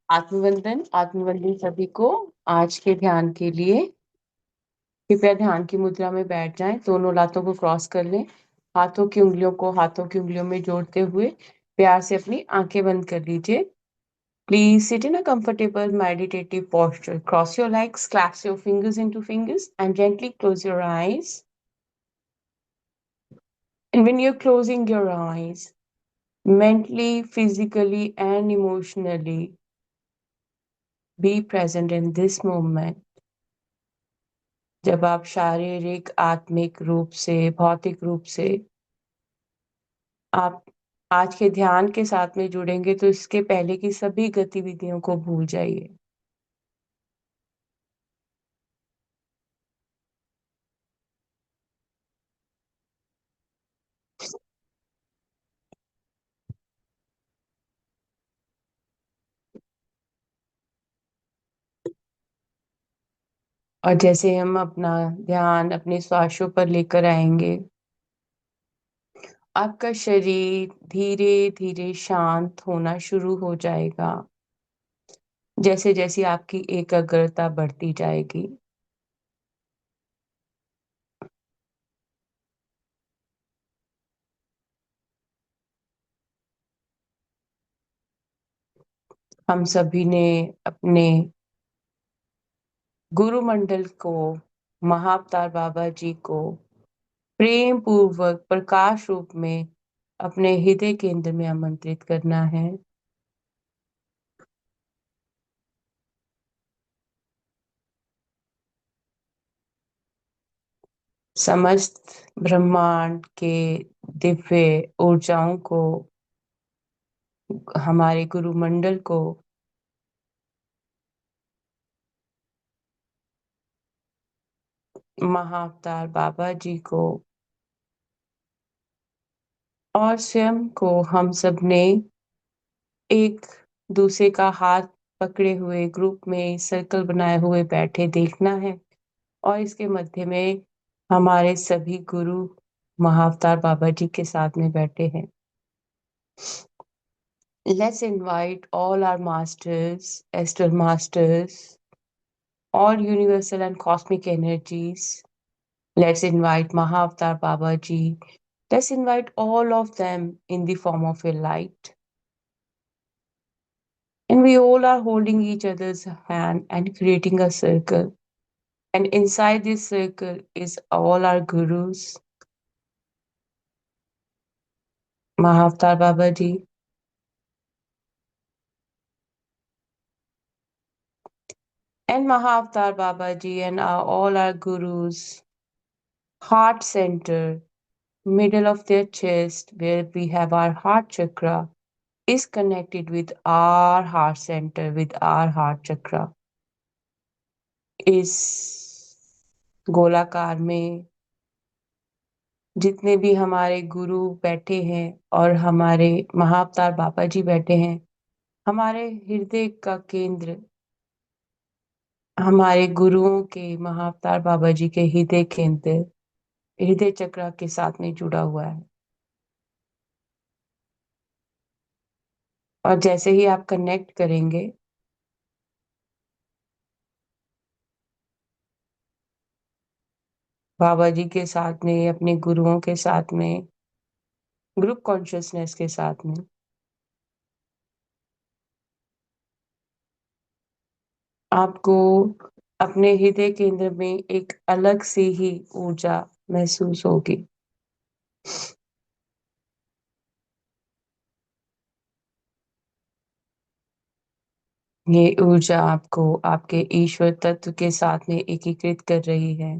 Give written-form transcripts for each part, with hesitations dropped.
आत्मवंदन सभी को। आज के ध्यान के लिए कृपया ध्यान की मुद्रा में बैठ जाएं। दोनों लातों को क्रॉस कर लें। हाथों की उंगलियों में जोड़ते हुए प्यार से अपनी आंखें बंद कर लीजिए। Please sit in a comfortable meditative posture. Cross your legs, clasp your fingers into fingers, and gently close your eyes. And when you're closing your eyes, mentally, physically, and emotionally, be present in this moment. जब आप शारीरिक, आत्मिक रूप से, भौतिक रूप से आप आज के ध्यान के साथ में जुड़ेंगे तो इसके पहले की सभी गतिविधियों को भूल जाइए। और जैसे हम अपना ध्यान अपने श्वासों पर लेकर आएंगे, आपका शरीर धीरे धीरे शांत होना शुरू हो जाएगा। जैसे जैसे आपकी एकाग्रता बढ़ती जाएगी, हम सभी ने अपने गुरुमंडल को, महाअवतार बाबा जी को प्रेम पूर्वक प्रकाश रूप में अपने हृदय केंद्र में आमंत्रित करना है। समस्त ब्रह्मांड के दिव्य ऊर्जाओं को, हमारे गुरुमंडल को महाअवतार बाबा जी को और स्वयं को हम सब ने एक दूसरे का हाथ पकड़े हुए ग्रुप में सर्कल बनाए हुए बैठे देखना है। और इसके मध्य में हमारे सभी गुरु महाअवतार बाबा जी के साथ में बैठे हैं। Let's invite all our masters, astral masters, all universal and cosmic energies. Let's invite Mahavatar Babaji. Let's invite all of them in the form of a light. And we all are holding each other's hand and creating a circle. And inside this circle is all our gurus, Mahavatar Babaji, and Mahavatar Babaji and all our gurus, heart center, middle of their chest, where we have our heart chakra, is connected with our heart center, with our heart chakra. इस गोलाकार में जितने भी हमारे गुरु बैठे हैं और हमारे महाअवतार बाबा जी बैठे हैं, हमारे हृदय का केंद्र हमारे गुरुओं के, महाअवतार बाबा जी के हृदय केंद्र, हृदय चक्र के साथ में जुड़ा हुआ है। और जैसे ही आप कनेक्ट करेंगे, बाबा जी के साथ में, अपने गुरुओं के साथ में, ग्रुप कॉन्शियसनेस के साथ में, आपको अपने हृदय केंद्र में एक अलग सी ही ऊर्जा महसूस होगी। ये ऊर्जा आपको आपके ईश्वर तत्व के साथ में एकीकृत कर रही है।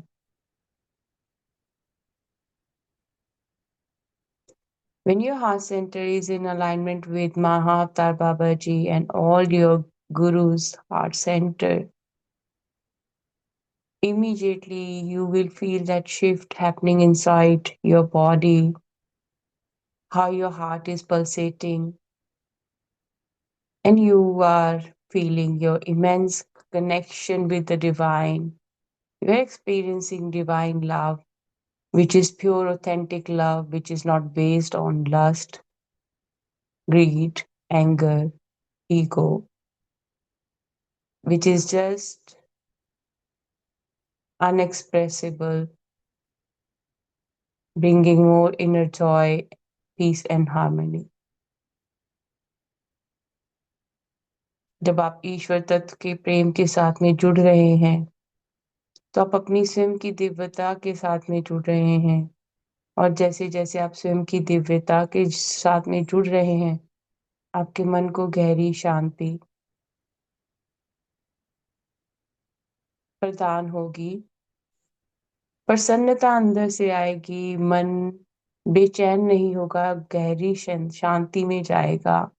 When your heart center is in alignment with Mahavatar Babaji and all your gurus' heart center, immediately you will feel that shift happening inside your body, how your heart is pulsating, and you are feeling your immense connection with the divine. You're experiencing divine love, which is pure, authentic love, which is not based on lust, greed, anger, ego. which is just unexpressible, bringing more inner joy, peace and harmony. जब आप ईश्वर तत्व के प्रेम के साथ में जुड़ रहे हैं, तो आप अपनी स्वयं की दिव्यता के साथ में जुड़ रहे हैं। और जैसे जैसे आप स्वयं की दिव्यता के साथ में जुड़ रहे हैं, आपके मन को गहरी शांति प्रदान होगी, प्रसन्नता अंदर से आएगी, मन बेचैन नहीं होगा, गहरी शांति में जाएगा।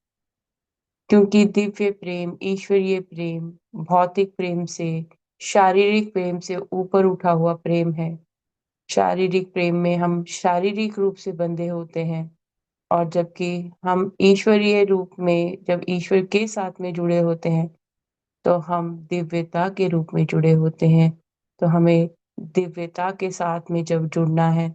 क्योंकि दिव्य प्रेम, ईश्वरीय प्रेम, भौतिक प्रेम से, शारीरिक प्रेम से ऊपर उठा हुआ प्रेम है। शारीरिक प्रेम में हम शारीरिक रूप से बंधे होते हैं, और जबकि हम ईश्वरीय रूप में जब ईश्वर के साथ में जुड़े होते हैं, तो हम दिव्यता के रूप में जुड़े होते हैं। तो हमें दिव्यता के साथ में जब जुड़ना है,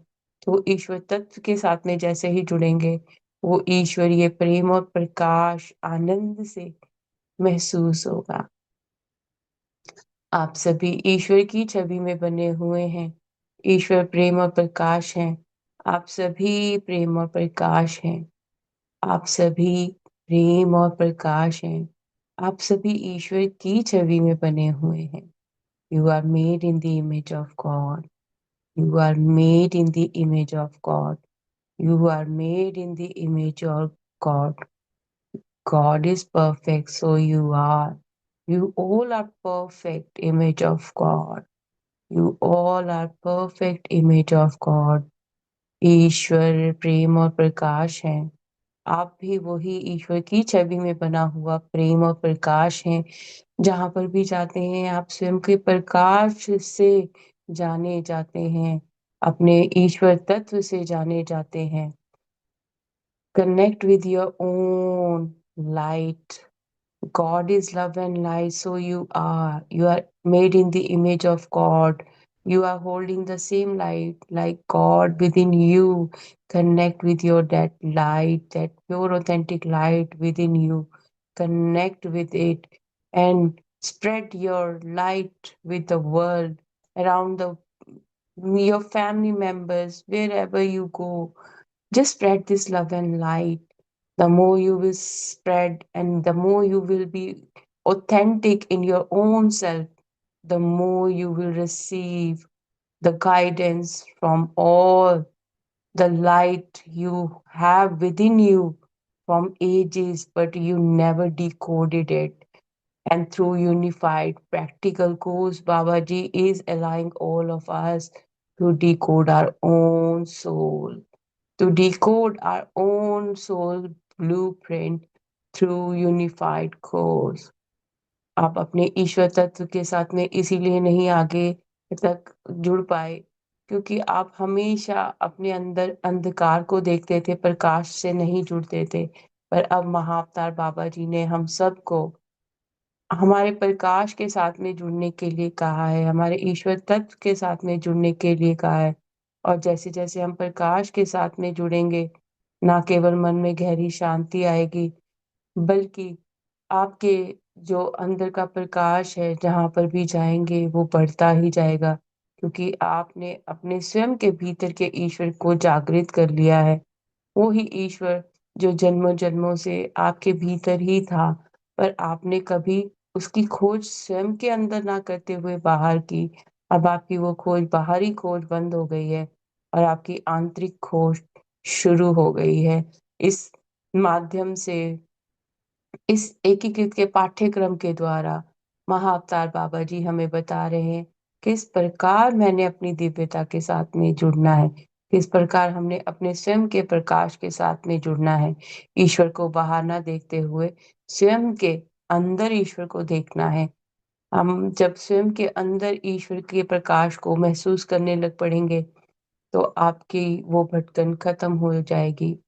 तो ईश्वर तत्व के साथ में जैसे ही जुड़ेंगे, वो ईश्वरीय प्रेम और प्रकाश आनंद से महसूस होगा। आप सभी ईश्वर की छवि में बने हुए हैं। ईश्वर प्रेम और प्रकाश हैं। आप सभी प्रेम और प्रकाश हैं। आप सभी प्रेम और प्रकाश हैं। आप सभी ईश्वर की छवि में बने हुए हैं। You are made in the image of God. You are made in the image of God. You are made in the image of God. God is perfect, so you are. You all are perfect image of God. You all are perfect image of God. ईश्वर प्रेम और प्रकाश है। आप भी वही ईश्वर की छवि में बना हुआ प्रेम और प्रकाश हैं। जहाँ पर भी जाते हैं, आप स्वयं के प्रकाश से जाने जाते हैं, अपने ईश्वर तत्व से जाने जाते हैं। Connect with your own light. God is love and light, so you are. You are made in the image of God. You are holding the same light like God within you. Connect with your that light, that pure authentic light within you. Connect with it and spread your light with the world around the your family members, wherever you go. Just spread this love and light. The more you will spread and the more you will be authentic in your own self, the more you will receive the guidance from all the light you have within you from ages, but you never decoded it. And through unified practical course, Babaji is allowing all of us to decode our own soul, to decode our own soul blueprint through unified course. आप अपने ईश्वर तत्व के साथ में इसीलिए नहीं आगे तक जुड़ पाए, क्योंकि आप हमेशा अपने अंदर अंधकार को देखते थे, प्रकाश से नहीं जुड़ते थे। पर अब महाअवतार बाबा जी ने हम सबको हमारे प्रकाश के साथ में जुड़ने के लिए कहा है, हमारे ईश्वर तत्व के साथ में जुड़ने के लिए कहा है। और जैसे-जैसे हम प्रकाश के साथ में जुड़ेंगे, ना केवल मन में गहरी शांति आएगी, बल्कि आपके जो अंदर का प्रकाश है, जहाँ पर भी जाएँगे, वो बढ़ता ही जाएगा, क्योंकि आपने अपने स्वयं के भीतर के ईश्वर को जागृत कर लिया है। वो ही ईश्वर जो जन्मों-जन्मों से आपके भीतर ही था, पर आपने कभी उसकी खोज स्वयं के अंदर ना करते हुए बाहर की। अब आपकी वो खोज बाहरी खोज बंद हो गई है और आपकी आंतरिक खोज शुरू हो गई है। इस माध्यम से, इस एकीकृत के पाठ्यक्रम के द्वारा महाअवतार बाबा जी हमें बता रहे हैं, किस प्रकार मैंने अपनी दिव्यता के साथ में जुड़ना है, किस प्रकार हमने अपने स्वयं के प्रकाश के साथ में जुड़ना है। ईश्वर को बाहर ना देखते हुए स्वयं के अंदर ईश्वर को देखना है। हम जब स्वयं के अंदर ईश्वर के प्रकाश को महसूस करने लग पड़ेंगे, तो आपकी वो भटकन खत्म हो जाएगी।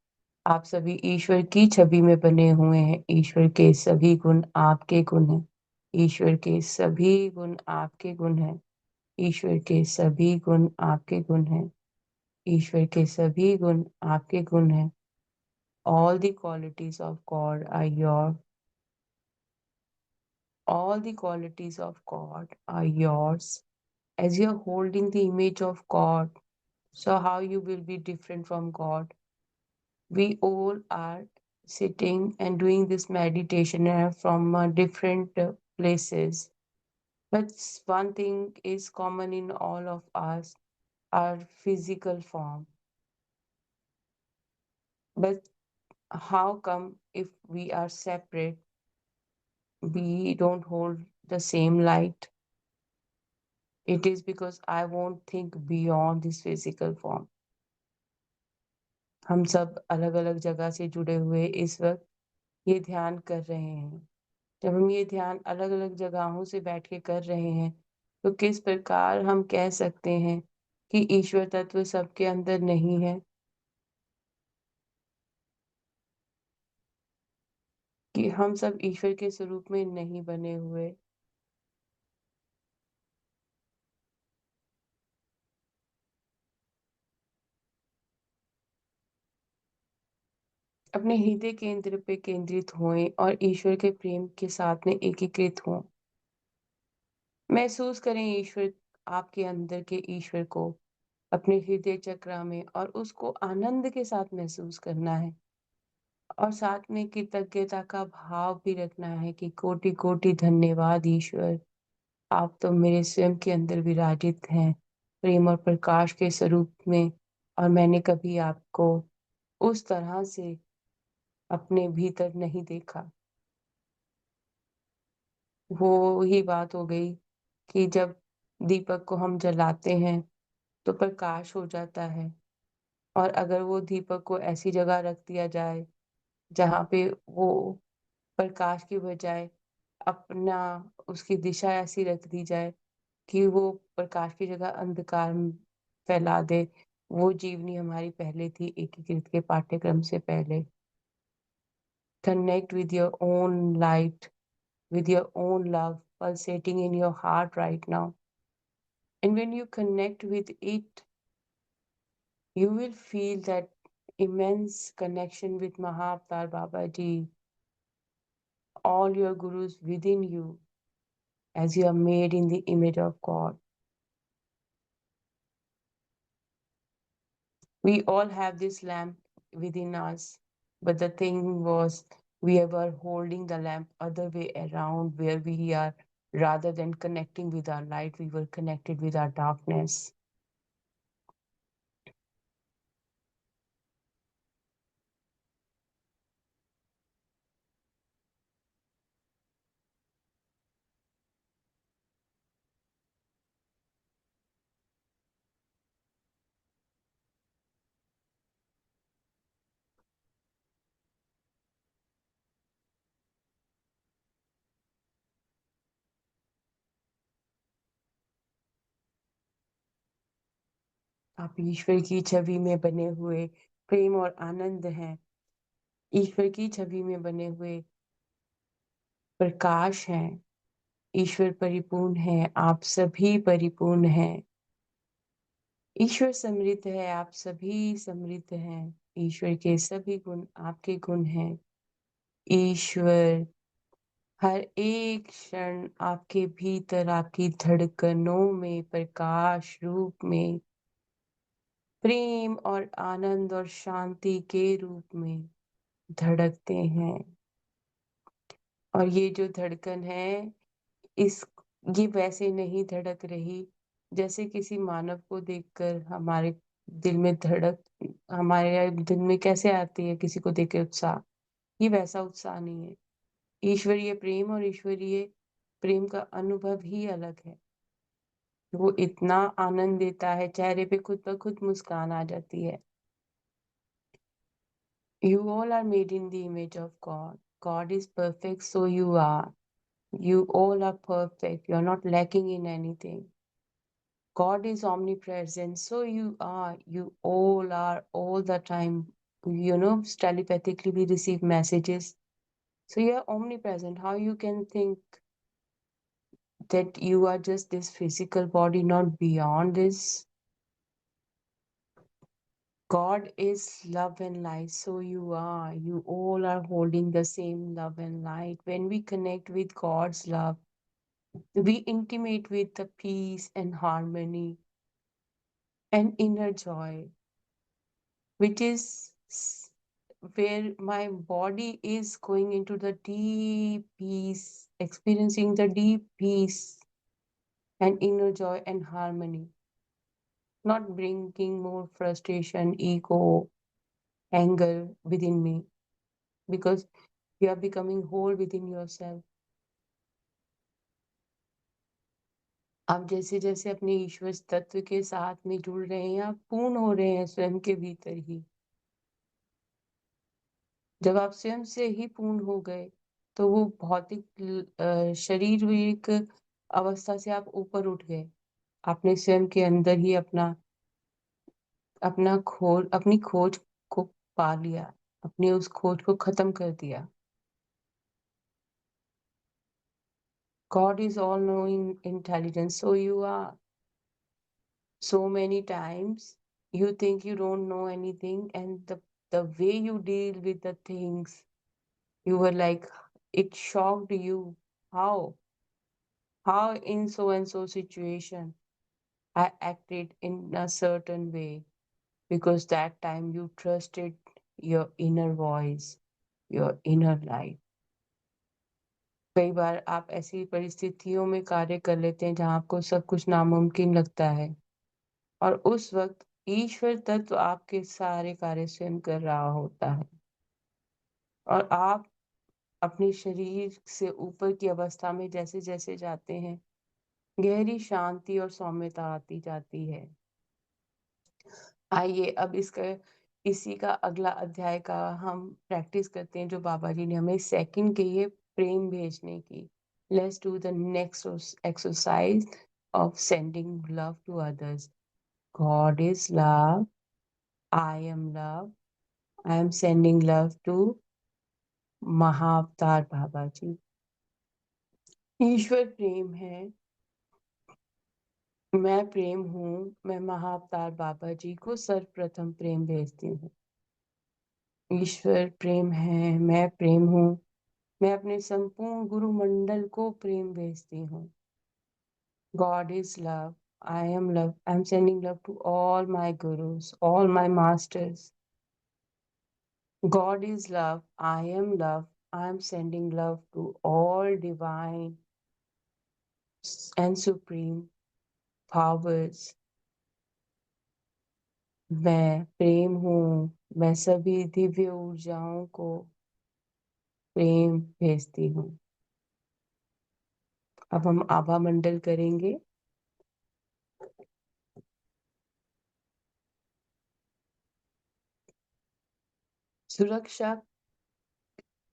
आप सभी ईश्वर की छवि में बने हुए हैं। ईश्वर के सभी गुण आपके गुण हैं। ईश्वर के सभी गुण आपके गुण हैं। ईश्वर के सभी गुण आपके गुण हैं। ईश्वर के सभी गुण आपके गुण हैं। All the qualities of God are your All the qualities of God are yours as you're holding the image of God. So, how you will be different from God? We all are sitting and doing this meditation from different places. But one thing is common in all of us, our physical form. But how come if we are separate, we don't hold the same light? It is because I won't think beyond this physical form. हम सब अलग अलग जगह से जुड़े हुए इस वक्त ये ध्यान कर रहे हैं। जब हम ये ध्यान अलग अलग जगहों से बैठ के कर रहे हैं तो किस प्रकार हम कह सकते हैं कि ईश्वर तत्व सबके अंदर नहीं है, कि हम सब ईश्वर के स्वरूप में नहीं बने हुए। अपने हृदय केंद्र पे केंद्रित होएं और ईश्वर के प्रेम के साथ में एकीकृत हों। महसूस करें ईश्वर, आपके अंदर के ईश्वर को अपने हृदय चक्र में, और उसको आनंद के साथ महसूस करना है। और साथ में कृतज्ञता का भाव भी रखना है कि कोटि कोटि धन्यवाद ईश्वर, आप तो मेरे स्वयं के अंदर विराजित हैं प्रेम और प्रकाश के स्वरूप में, और मैंने कभी आपको उस तरह से अपने भीतर नहीं देखा। वो ही बात हो गई कि जब दीपक को हम जलाते हैं तो प्रकाश हो जाता है, और अगर वो दीपक को ऐसी जगह रख दिया जाए जहाँ पे वो प्रकाश की बजाय अपना उसकी दिशा ऐसी रख दी जाए कि वो प्रकाश की जगह अंधकार फैला दे। वो जीवनी हमारी पहले थी एकीकृत के पाठ्यक्रम से पहले। Connect with your own light, with your own love pulsating in your heart right now. And when you connect with it, you will feel that immense connection with Mahavatar Babaji, all your gurus within you, as you are made in the image of God. We all have this lamp within us, but the thing was, we were holding the lamp other way around, where we are, rather than connecting with our light, we were connected with our darkness. आप ईश्वर की छवि में बने हुए प्रेम और आनंद हैं। ईश्वर की छवि में बने हुए प्रकाश हैं। ईश्वर परिपूर्ण है, आप सभी परिपूर्ण हैं। ईश्वर समृद्ध है, आप सभी समृद्ध हैं। ईश्वर के सभी गुण आपके गुण हैं। ईश्वर हर एक क्षण आपके भीतर, आपकी धड़कनों में प्रकाश रूप में, प्रेम और आनंद और शांति के रूप में धड़कते हैं। और ये जो धड़कन है, इस ये वैसे नहीं धड़क रही जैसे किसी मानव को देखकर हमारे दिल में धड़क, हमारे दिल में कैसे आती है किसी को देख के उत्साह, ये वैसा उत्साह नहीं है। ईश्वरीय प्रेम और ईश्वरीय प्रेम का अनुभव ही अलग है। वो इतना आनंद देता है, चेहरे पे खुद ब खुद मुस्कान आ जाती है। You all are made in the image of God. God is perfect, so you are. You all are perfect. You're not lacking in anything. God is omnipresent, so you are. You all are all the time. Telepathically we receive messages. So you're omnipresent. How you can think that you are just this physical body, not beyond this? God is love and light, so you are. You all are holding the same love and light. When we connect with God's love, we intimate with the peace and harmony and inner joy, which is where my body is going into the deep peace, experiencing the deep peace and inner joy and harmony, not bringing more frustration, ego, anger within me, because you are becoming whole within yourself. आप जैसे जैसे अपने ईश्वर तत्व के साथ में जुड़ रहे हैं, आप पूर्ण हो रहे हैं स्वयं के भीतर ही। जब आप स्वयं से ही पूर्ण हो गए, तो वो भौतिक शरीर हुई एक अवस्था से आप ऊपर उठ गए। आपने स्वयं के अंदर ही अपनी खोज को पा लिया, अपनी उस खोज को खत्म कर दिया। God is all knowing intelligence, so you are. So many times you think you don't know anything, and the way you deal with the things, you were like, it shocked you. How? How in so and so situation I acted in a certain way, because that time you trusted your inner voice, your inner light. कई बार आप ऐसी परिस्थितियों में कार्य कर लेते हैं जहाँ आपको सब कुछ नामुमकिन लगता है, और उस वक्त ईश्वर तत्व आपके सारे कार्य स्वयं कर रहा होता है, और आप अपने शरीर से ऊपर की अवस्था में जैसे जैसे जाते हैं, गहरी शांति और सौम्यता आती जाती है। आइए अब इसी का अगला अध्याय का हम प्रैक्टिस करते हैं, जो बाबा जी ने हमें सेकंड के ये प्रेम भेजने की। Let's do the next exercise of sending love to others. God is love, I am love, I am sending love to Mahavatar Baba ji. ईश्वर प्रेम है, मैं प्रेम हूँ, मैं महाअवतार बाबा जी को सर्वप्रथम प्रेम भेजती हूँ। ईश्वर प्रेम है, मैं प्रेम हूँ, मैं अपने संपूर्ण गुरु मंडल को प्रेम भेजती हूँ। God is love, I am love, I am sending love to all my gurus, all my masters. God is love, I am love, I am sending love to all divine and supreme powers. मैं प्रेम हूँ, मैं सभी दिव्य ऊर्जाओं को प्रेम भेजती हूँ। अब हम आभा मंडल करेंगे। सुरक्षा,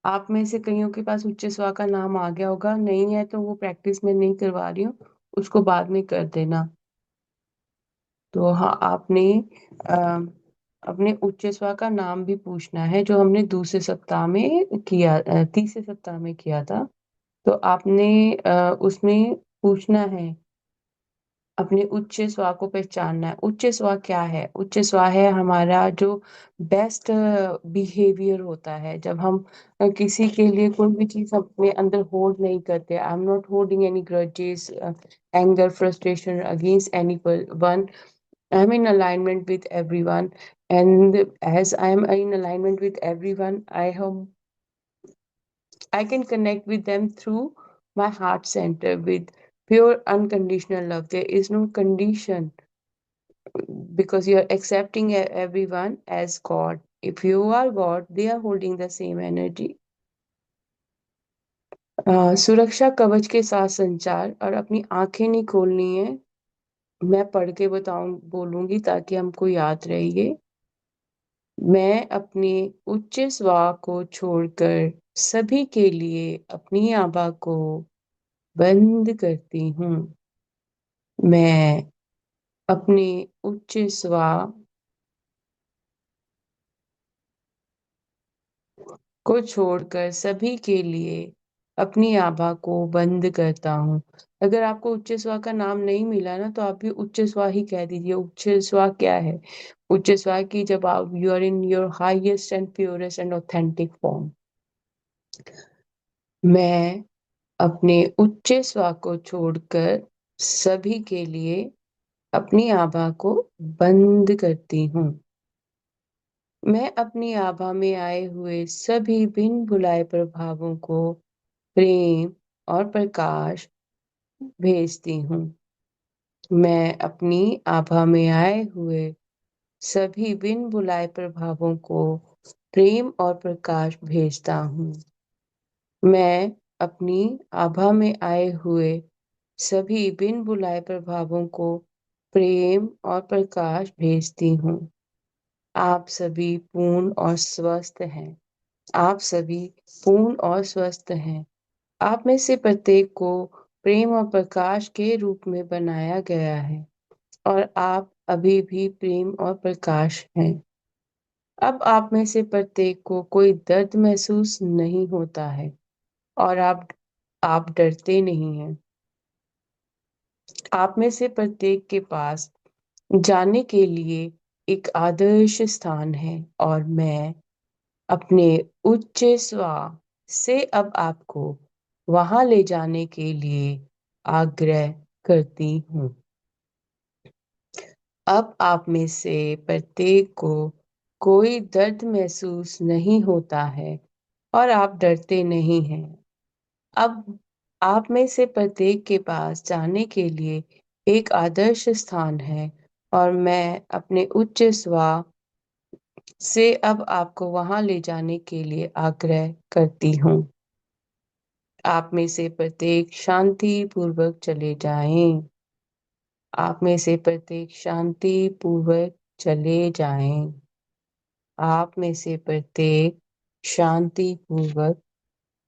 आप में से कईयों के पास उच्च स्वा का नाम आ गया होगा, नहीं है तो वो प्रैक्टिस में नहीं करवा रही हूँ, उसको बाद में कर देना। तो हाँ, आपने अ, अपने उच्च स्वा का नाम भी पूछना है, जो हमने दूसरे सप्ताह में किया, तीसरे सप्ताह में किया था। तो आपने उसमें पूछना है, अपने उच्च स्वा को पहचानना है। उच्च स्वा क्या है? उच्च स्वा है हमारा जो बेस्ट बिहेवियर होता है, जब हम किसी के लिए कोई भी चीज अपने अंदर होल्ड नहीं करते। I am not holding any grudges, anger, frustration against any one. I am in alignment with everyone, and as I am in alignment with everyone, I can connect with them through my heart center with pure unconditional love. There is no condition, because you're accepting everyone as God. If you are God, they are holding the same energy. सुरक्षा कवच के साथ संचार, और अपनी आंखें नहीं खोलनी है। मैं पढ़ के बोलूंगी ताकि हमको याद रहे ये। मैं अपने उच्च स्वा को छोड़कर सभी के लिए अपनी आभा को बंद करती हूँ। मैं अपने उच्च स्वा को छोड़कर सभी के लिए अपनी आभा को बंद करता हूँ। अगर आपको उच्च स्वा का नाम नहीं मिला ना, तो आप भी उच्च स्वा ही कह दीजिए। उच्च स्वा क्या है? उच्च स्वर की जब आप you are in your highest and purest and authentic form. मैं अपने उच्च स्वर को छोड़कर सभी के लिए अपनी आभा को बंद करती हूँ। मैं अपनी आभा में आए हुए सभी बिन बुलाए प्रभावों को प्रेम और प्रकाश भेजती हूँ। मैं अपनी आभा में आए हुए सभी बिन बुलाए प्रभावों को प्रेम और प्रकाश भेजता हूँ। मैं अपनी आभा में आए हुए सभी बिन बुलाए प्रभावों को प्रेम और प्रकाश भेजती हूँ। आप सभी पूर्ण और स्वस्थ हैं। आप सभी पूर्ण और स्वस्थ हैं। आप में से प्रत्येक को प्रेम और प्रकाश के रूप में बनाया गया है और आप अभी भी प्रेम और प्रकाश हैं। अब आप में से प्रत्येक को कोई दर्द महसूस नहीं होता है और आप डरते नहीं हैं। आप में से प्रत्येक के पास जाने के लिए एक आदर्श स्थान है और मैं अपने उच्च स्वर से अब आपको वहां ले जाने के लिए आग्रह करती हूँ। अब आप में से प्रत्येक को कोई दर्द महसूस नहीं होता है और आप डरते नहीं हैं। अब आप में से प्रत्येक के पास जाने के लिए एक आदर्श स्थान है और मैं अपने उच्च स्वर से अब आपको वहां ले जाने के लिए आग्रह करती हूँ। आप में से प्रत्येक शांति पूर्वक चले जाएं। आप में से प्रत्येक शांति पूर्वक चले जाएं। आप में से प्रत्येक शांति पूर्वक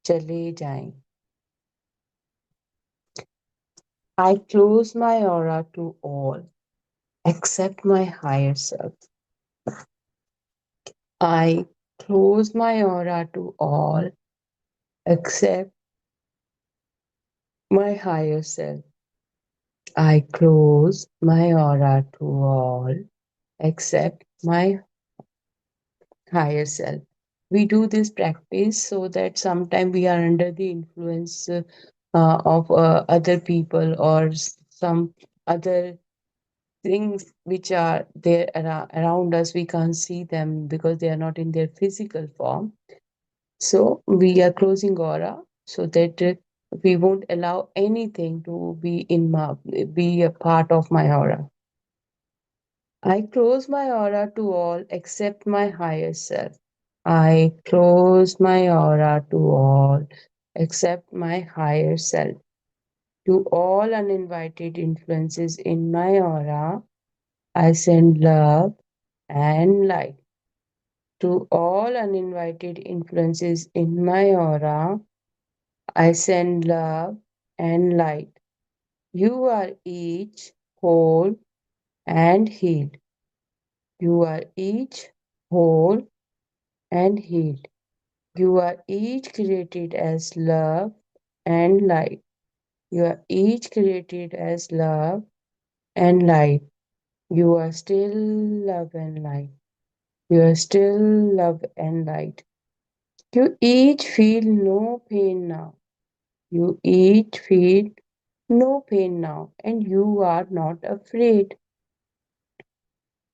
चले जाएं। I close my aura to all except my higher self. I close my aura to all except my higher self. I close my aura to all except my higher self. We do this practice so that sometimes we are under the influence of other people or some other things which are there around us. We can't see them because they are not in their physical form. So we are closing aura so that we won't allow anything to be a part of my aura. I close my aura to all except my higher self. I close my aura to all except my higher self. To all uninvited influences in my aura, I send love and light. To all uninvited influences in my aura, I send love and light. You are each whole and healed. You are each whole and healed. You are each created as love and light. You are each created as love and light. You are still love and light. You are still love and light. You each feel no pain now. You each feel no pain now, and you are not afraid.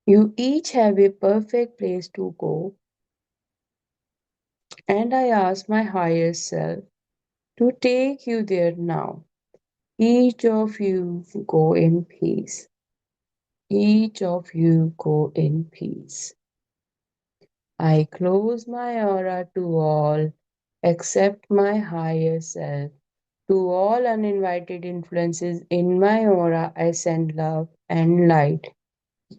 You each have a perfect place to go, and I ask my higher self to take you there now. Each of you go in peace. Each of you go in peace. I close my aura to all except my higher self. To all uninvited influences in my aura, I send love and light.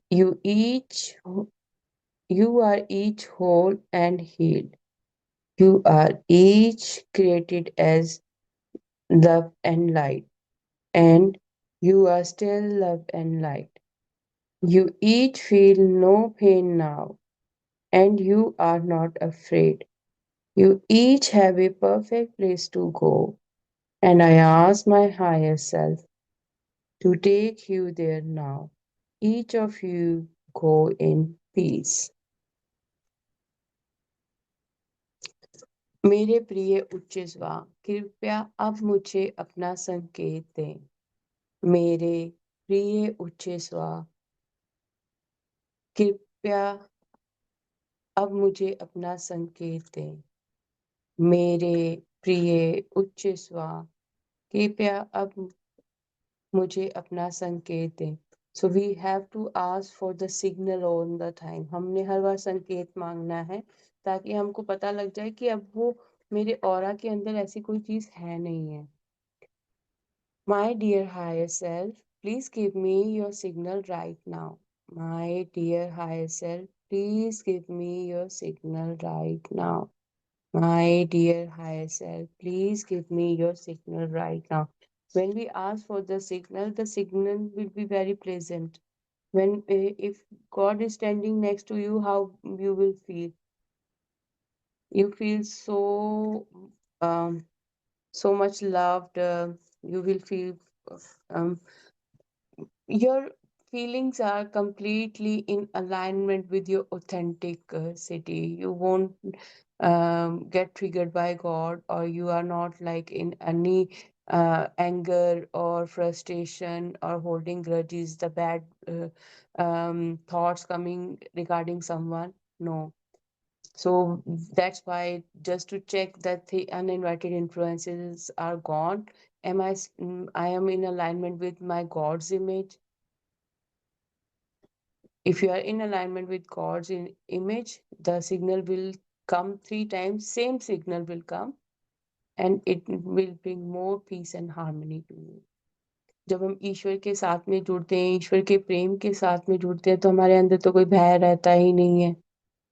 You each, you are each whole and healed. You are each created as love and light, and you are still love and light. You each feel no pain now, and you are not afraid. You each have a perfect place to go, and I ask my higher self to take you there now. Each of you go in peace. मेरे प्रिय उच्च स्वा, कृपया अब मुझे अपना संकेत दें। मेरे प्रिय उच्च स्वा, कृपया अब मुझे अपना संकेत दें। मेरे प्रिय उच्च स्वा, कृपया अब मुझे अपना संकेत दें। So we have to ask for the signal on the time. हमने हर बार संकेत मांगना है ताकि हमको पता लग जाए कि अब वो मेरे ऑरा के अंदर ऐसी कोई चीज है नहीं है। My dear higher self, please give me your signal right now. My dear higher self, please give me your signal right now. My dear higher self, please give me your signal right now. When we ask for the signal will be very pleasant. When if God is standing next to you, how you will feel? You feel um, so much loved. You will feel um, your feelings are completely in alignment with your authentic city. You won't get triggered by God, or you are not like in any anger or frustration or holding grudges, the bad thoughts coming regarding someone. No. So that's why, just to check that the uninvited influences are gone, I am in alignment with my God's image. If you are in alignment with God's image, the signal will come 3 times, same signal will come, and it will bring more peace and harmony to you. जब हम ईश्वर के साथ में जुड़ते हैं, ईश्वर के प्रेम के साथ में जुड़ते हैं, तो हमारे अंदर तो कोई भय रहता ही नहीं है।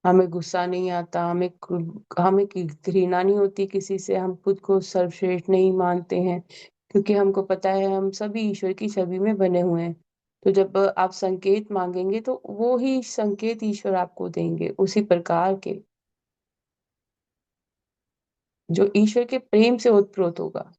हमें गुस्सा नहीं आता, हमें घृणा नहीं होती किसी से, हम खुद को सर्वश्रेष्ठ नहीं मानते हैं, क्योंकि हमको पता है हम सभी ईश्वर की छवि में बने हुए हैं। तो जब आप संकेत मांगेंगे तो वो ही संकेत ईश्वर आपको देंगे, उसी प्रकार के जो ईश्वर के प्रेम से ओतप्रोत होगा।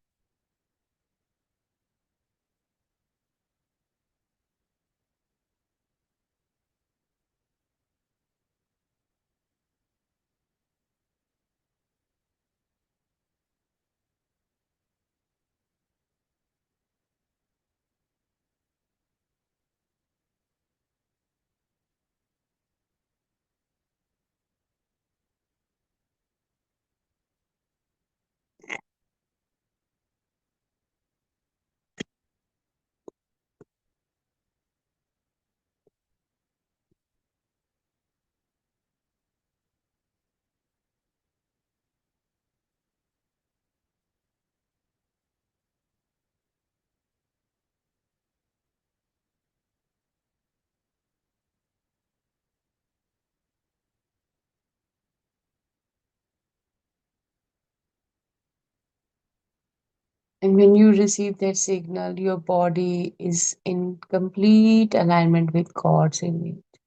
And when you receive that signal, your body is in complete alignment with God's image.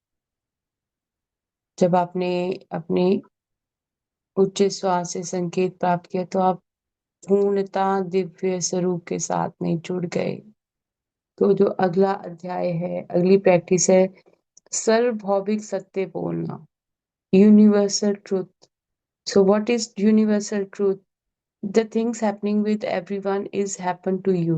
जब आपने अपने उच्च श्वास से संकेत प्राप्त किया, तो आप पूर्णता दिव्य स्वरूप के साथ में जुड़ गए। तो जो अगला अध्याय है, अगली प्रैक्टिस है सार्वभौमिक सत्य बोलना, universal truth. So what is universal truth? The things happening with everyone is happen to you.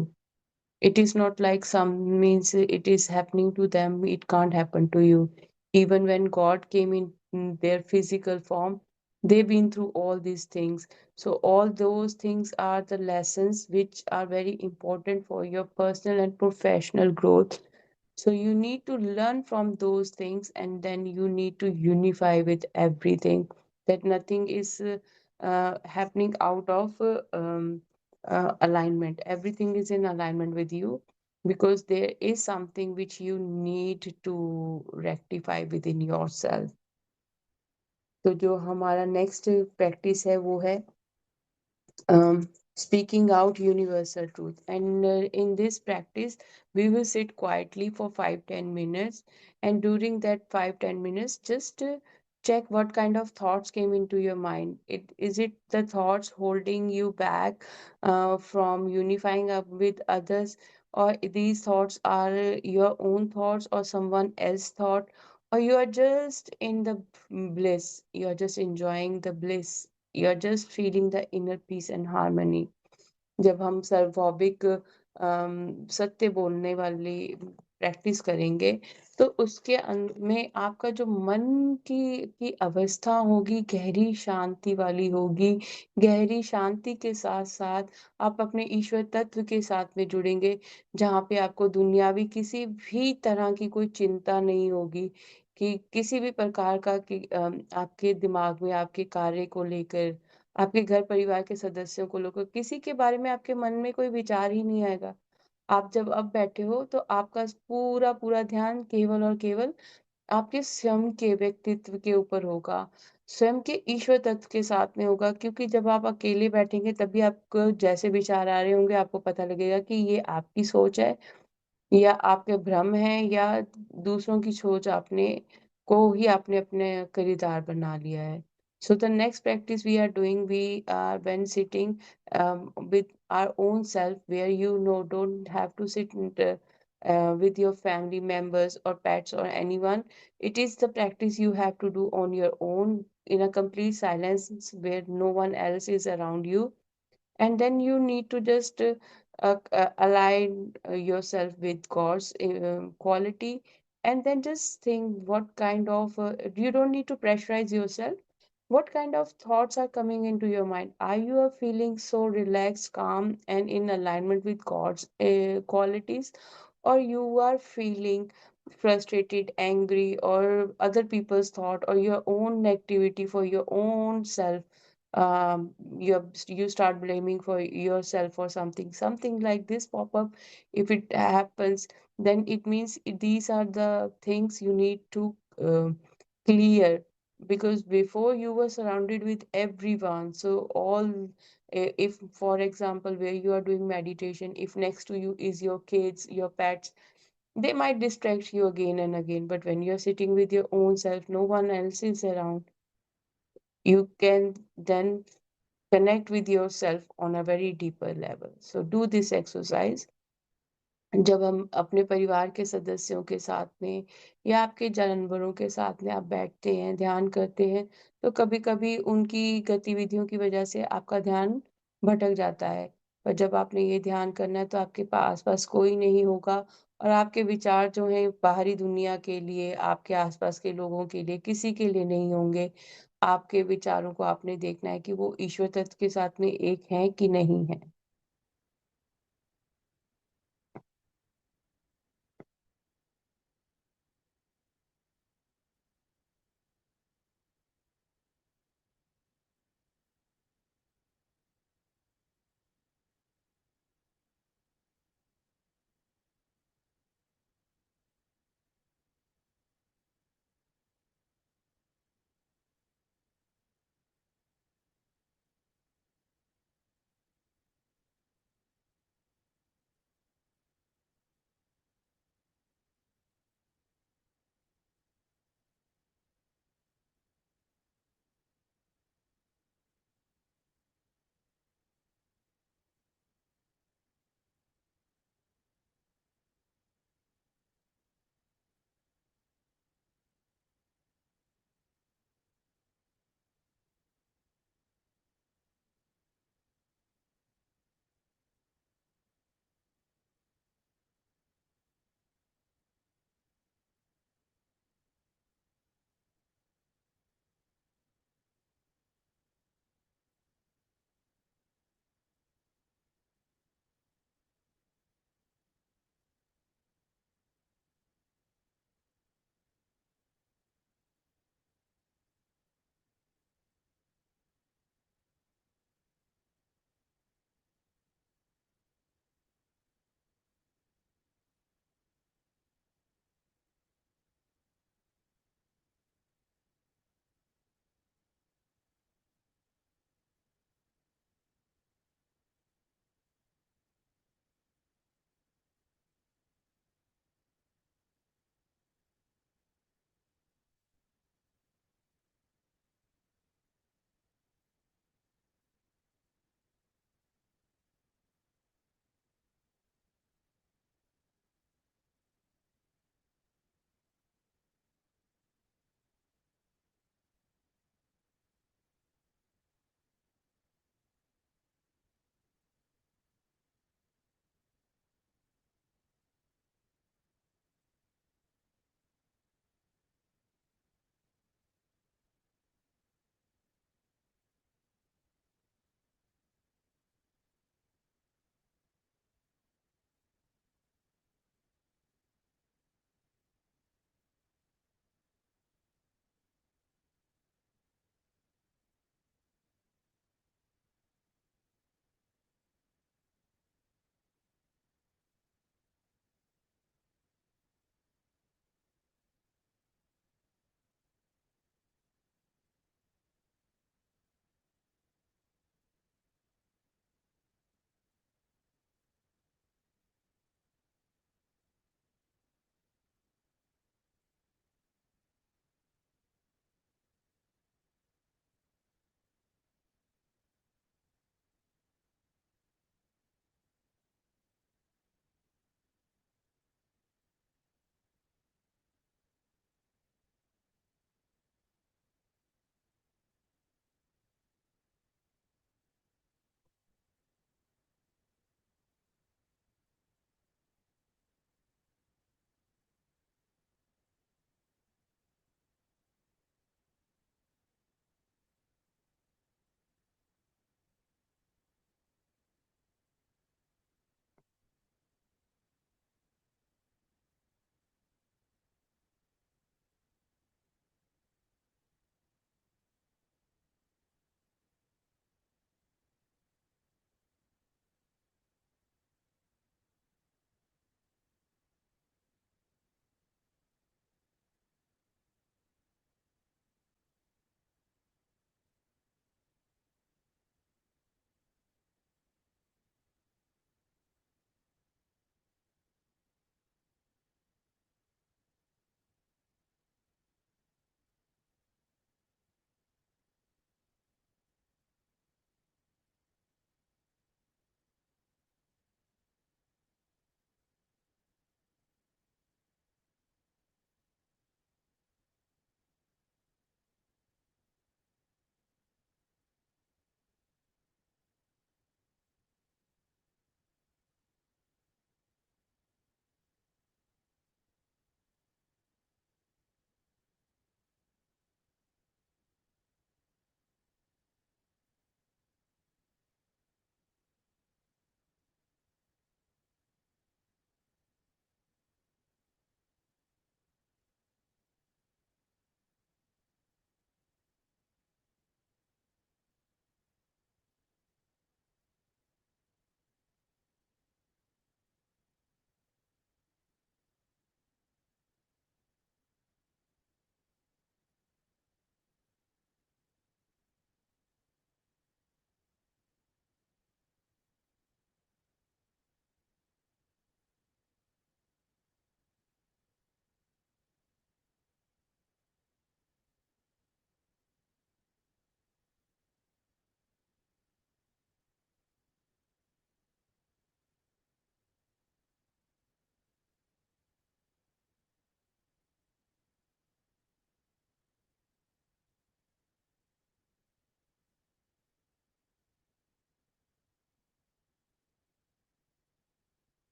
It is not like some means it is happening to them, it can't happen to you. Even when God came in their physical form, they've been through all these things. So all those things are the lessons which are very important for your personal and professional growth. So you need to learn from those things, and then you need to unify with everything, that nothing is happening out of alignment. Everything is in alignment with you, because there is something which you need to rectify within yourself. तो जो हमारा next practice है वो है speaking out universal truth. And in this practice, we will sit quietly for 5-10 minutes. And during that 5-10 minutes, just check what kind of thoughts came into your mind. Is it the thoughts holding you back from unifying up with others, or these thoughts are your own thoughts or someone else's thought, or you are just in the bliss, you are just enjoying the bliss, you are just feeling the inner peace and harmony. जब हम सार्वभौमिक सत्य बोलने वाली practice करेंगे, तो उसके अंत में आपका जो मन की अवस्था होगी, गहरी शांति वाली होगी। गहरी शांति के साथ-साथ आप अपने ईश्वर तत्व के साथ में जुड़ेंगे, जहाँ पे आपको दुनियावी किसी भी तरह की कोई चिंता नहीं होगी, कि किसी भी प्रकार का आपके दिमाग में आपके कार्य को लेकर, आपके घर परिवार के सदस्यों को लेकर किसी के बारे में आपके मन में कोई विचार ही नहीं आएगा। आप जब अब बैठे हो तो आपका पूरा ध्यान केवल और केवल आपके स्वयं के व्यक्तित्व के ऊपर होगा, स्वयं के ईश्वर तत्व के साथ में होगा, क्योंकि जब आप अकेले बैठेंगे तब भी आपको जैसे विचार आ रहे होंगे आपको पता लगेगा कि ये आपकी सोच है या आपके भ्रम हैं या दूसरों की सोच आपने अपने खरीदार बना लिया है। So the next practice we are doing, we are when sitting with our own self, where you know don't have to sit with your family members or pets or anyone. It is the practice you have to do on your own in a complete silence where no one else is around you, and then you need to just align yourself with God's quality, and then just think what kind of you don't need to pressurize yourself. What kind of thoughts are coming into your mind? Are you feeling so relaxed, calm, and in alignment with God's qualities, or you are feeling frustrated, angry, or other people's thought, or your own negativity for your own self? You start blaming for yourself or something like this pop up. If it happens, then it means these are the things you need to clear, because before you were surrounded with everyone, so all if for example where you are doing meditation, if next to you is your kids, your pets, they might distract you again and again, but when you're sitting with your own self, no one else is around, you can then connect with yourself on a very deeper level. So do this exercise. जब हम अपने परिवार के सदस्यों के साथ में या आपके जानवरों के साथ में आप बैठते हैं, ध्यान करते हैं, तो कभी-कभी उनकी गतिविधियों की वजह से आपका ध्यान भटक जाता है। पर जब आपने ये ध्यान करना है तो आपके आस-पास कोई नहीं होगा और आपके विचार जो हैं बाहरी दुनिया के लिए, आपके आस-पास के लोगों के लिए, किसी के लिए नहीं होंगे। आपके विचारों को आपने देखना है कि वो ईश्वर तत्व के साथ में एक हैं कि नहीं हैं।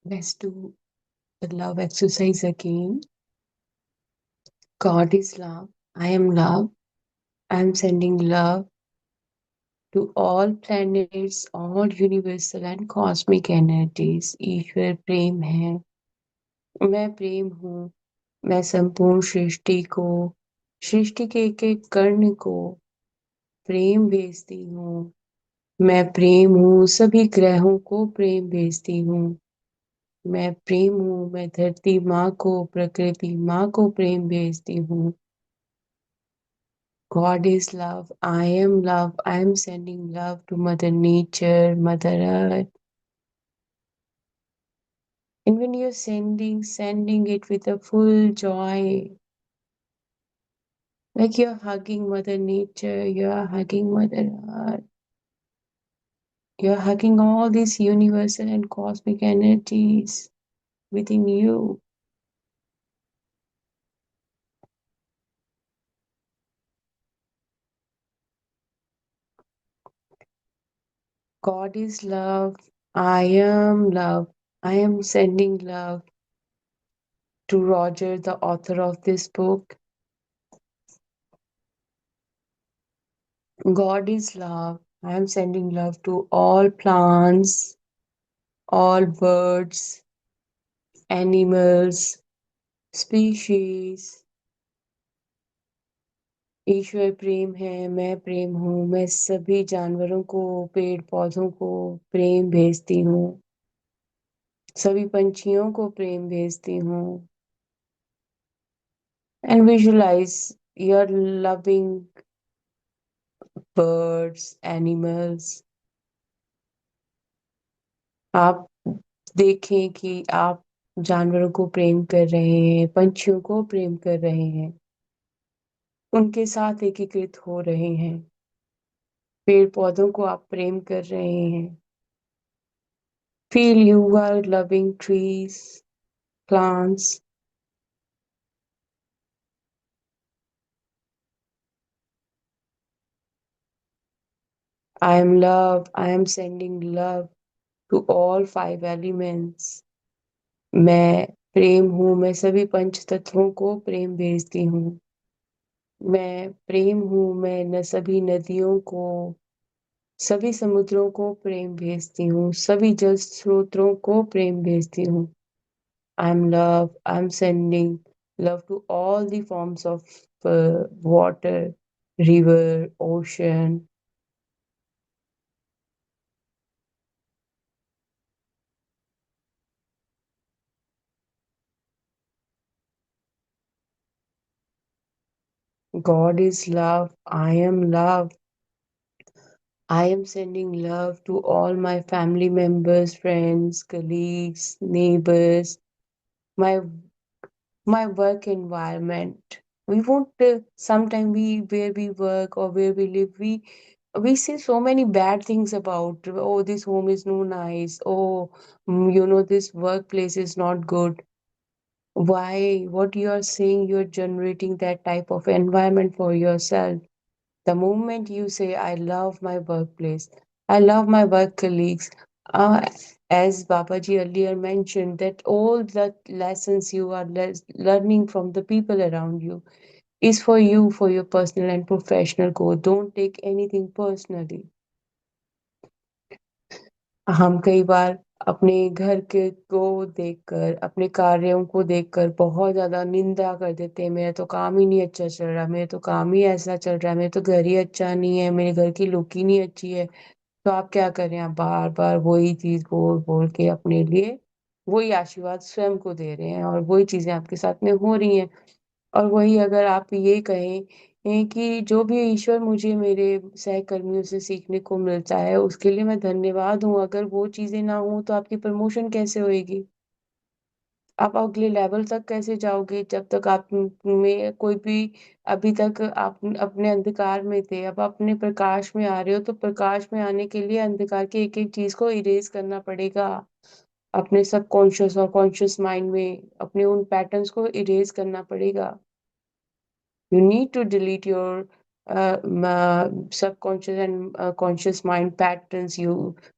Let's do the love exercise again. God is love. I am love. I am sending love to all planets, all universal and cosmic energies. ईश्वर प्रेम है, मैं प्रेम हूँ, मैं संपूर्ण सृष्टि को, सृष्टि के एक एक कण को प्रेम भेजती हूँ। मैं प्रेम हूँ, सभी ग्रहों को प्रेम भेजती हूँ। मैं प्रेम हूँ, मैं धरती माँ को, प्रकृति माँ को प्रेम भेजती हूँ। God is love. I am love. I am sending love to Mother Nature, Mother Earth. And when you're sending it with a full joy, like you're hugging Mother Nature, you're hugging Mother Earth, you're hugging all these universal and cosmic energies within you. God is love. I am love. I am sending love to Roger, the author of this book. God is love. I am sending love to all plants, all birds, animals, species. ईश्वर प्रेम है, मैं प्रेम हूँ, मैं सभी जानवरों को, पेड़ पौधों को प्रेम भेजती हूँ, सभी पंछियों को प्रेम भेजती हूँ। And visualize your loving birds, animals. आप देखें कि आप जानवरों को प्रेम कर रहे हैं, पंछियों को प्रेम कर रहे हैं, उनके साथ एकीकृत हो रहे हैं, पेड़ पौधों को आप प्रेम कर रहे हैं। Feel you are loving trees, plants. I am love, I am sending love to all five elements. मैं प्रेम हूँ, मैं सभी पंच तत्वों को प्रेम भेजती हूँ। मैं प्रेम हूँ, मैं न सभी नदियों को, सभी समुद्रों को प्रेम भेजती हूँ, सभी जल स्रोतों को प्रेम भेजती हूँ। आई am love, I am sending love to all the forms of water, river, ocean. God is love. I am love. I am sending love to all my family members, friends, colleagues, neighbors, my my work environment. We won't sometime we where we work or where we live, we say so many bad things about, oh, this home is no nice, oh, this workplace is not good. Why? What you are saying, you're generating that type of environment for yourself. The moment you say, I love my workplace, I love my work colleagues, uh, as Babaji earlier mentioned, that all the lessons you are learning from the people around you is for you, for your personal and professional growth. Don't take anything personally. हम कई बार अपने घर के को देखकर, अपने कार्यों को देखकर बहुत ज़्यादा निंदा कर देते हैं, मेरा तो काम ही नहीं अच्छा चल रहा, मेरा तो काम ही ऐसा चल रहा है, मेरा तो घर ही अच्छा नहीं है, मेरे घर की लुक ही नहीं अच्छी है। तो आप क्या करें? आप बार-बार वही चीज़ बोल-बोल के अपने लिए वही आशीर्वाद स्वयं को दे रहे हैं और वही चीज़ें आपके साथ में हो रही हैं। और वही अगर आप ये कहें कि जो भी ईश्वर मुझे मेरे सहकर्मियों से सीखने को मिलता है, उसके लिए मैं धन्यवाद हूँ। अगर वो चीज़ें ना हों, तो आपकी प्रमोशन कैसे होएगी? आप अगले लेवल तक कैसे जाओगे? जब तक आप में कोई भी अभी तक आप अपने अंधकार में थे, अब अपने प्रकाश में आ रहे हो, तो प्रकाश में आने के लिए अंधकार की एक-एक चीज़ को इरेज़ करना पड़ेगा। अपने सबकॉन्शियस और कॉन्शियस माइंड में अपने उन पैटर्न्स को इरेज़ करना पड़ेगा। You need to delete your subconscious and conscious mind patterns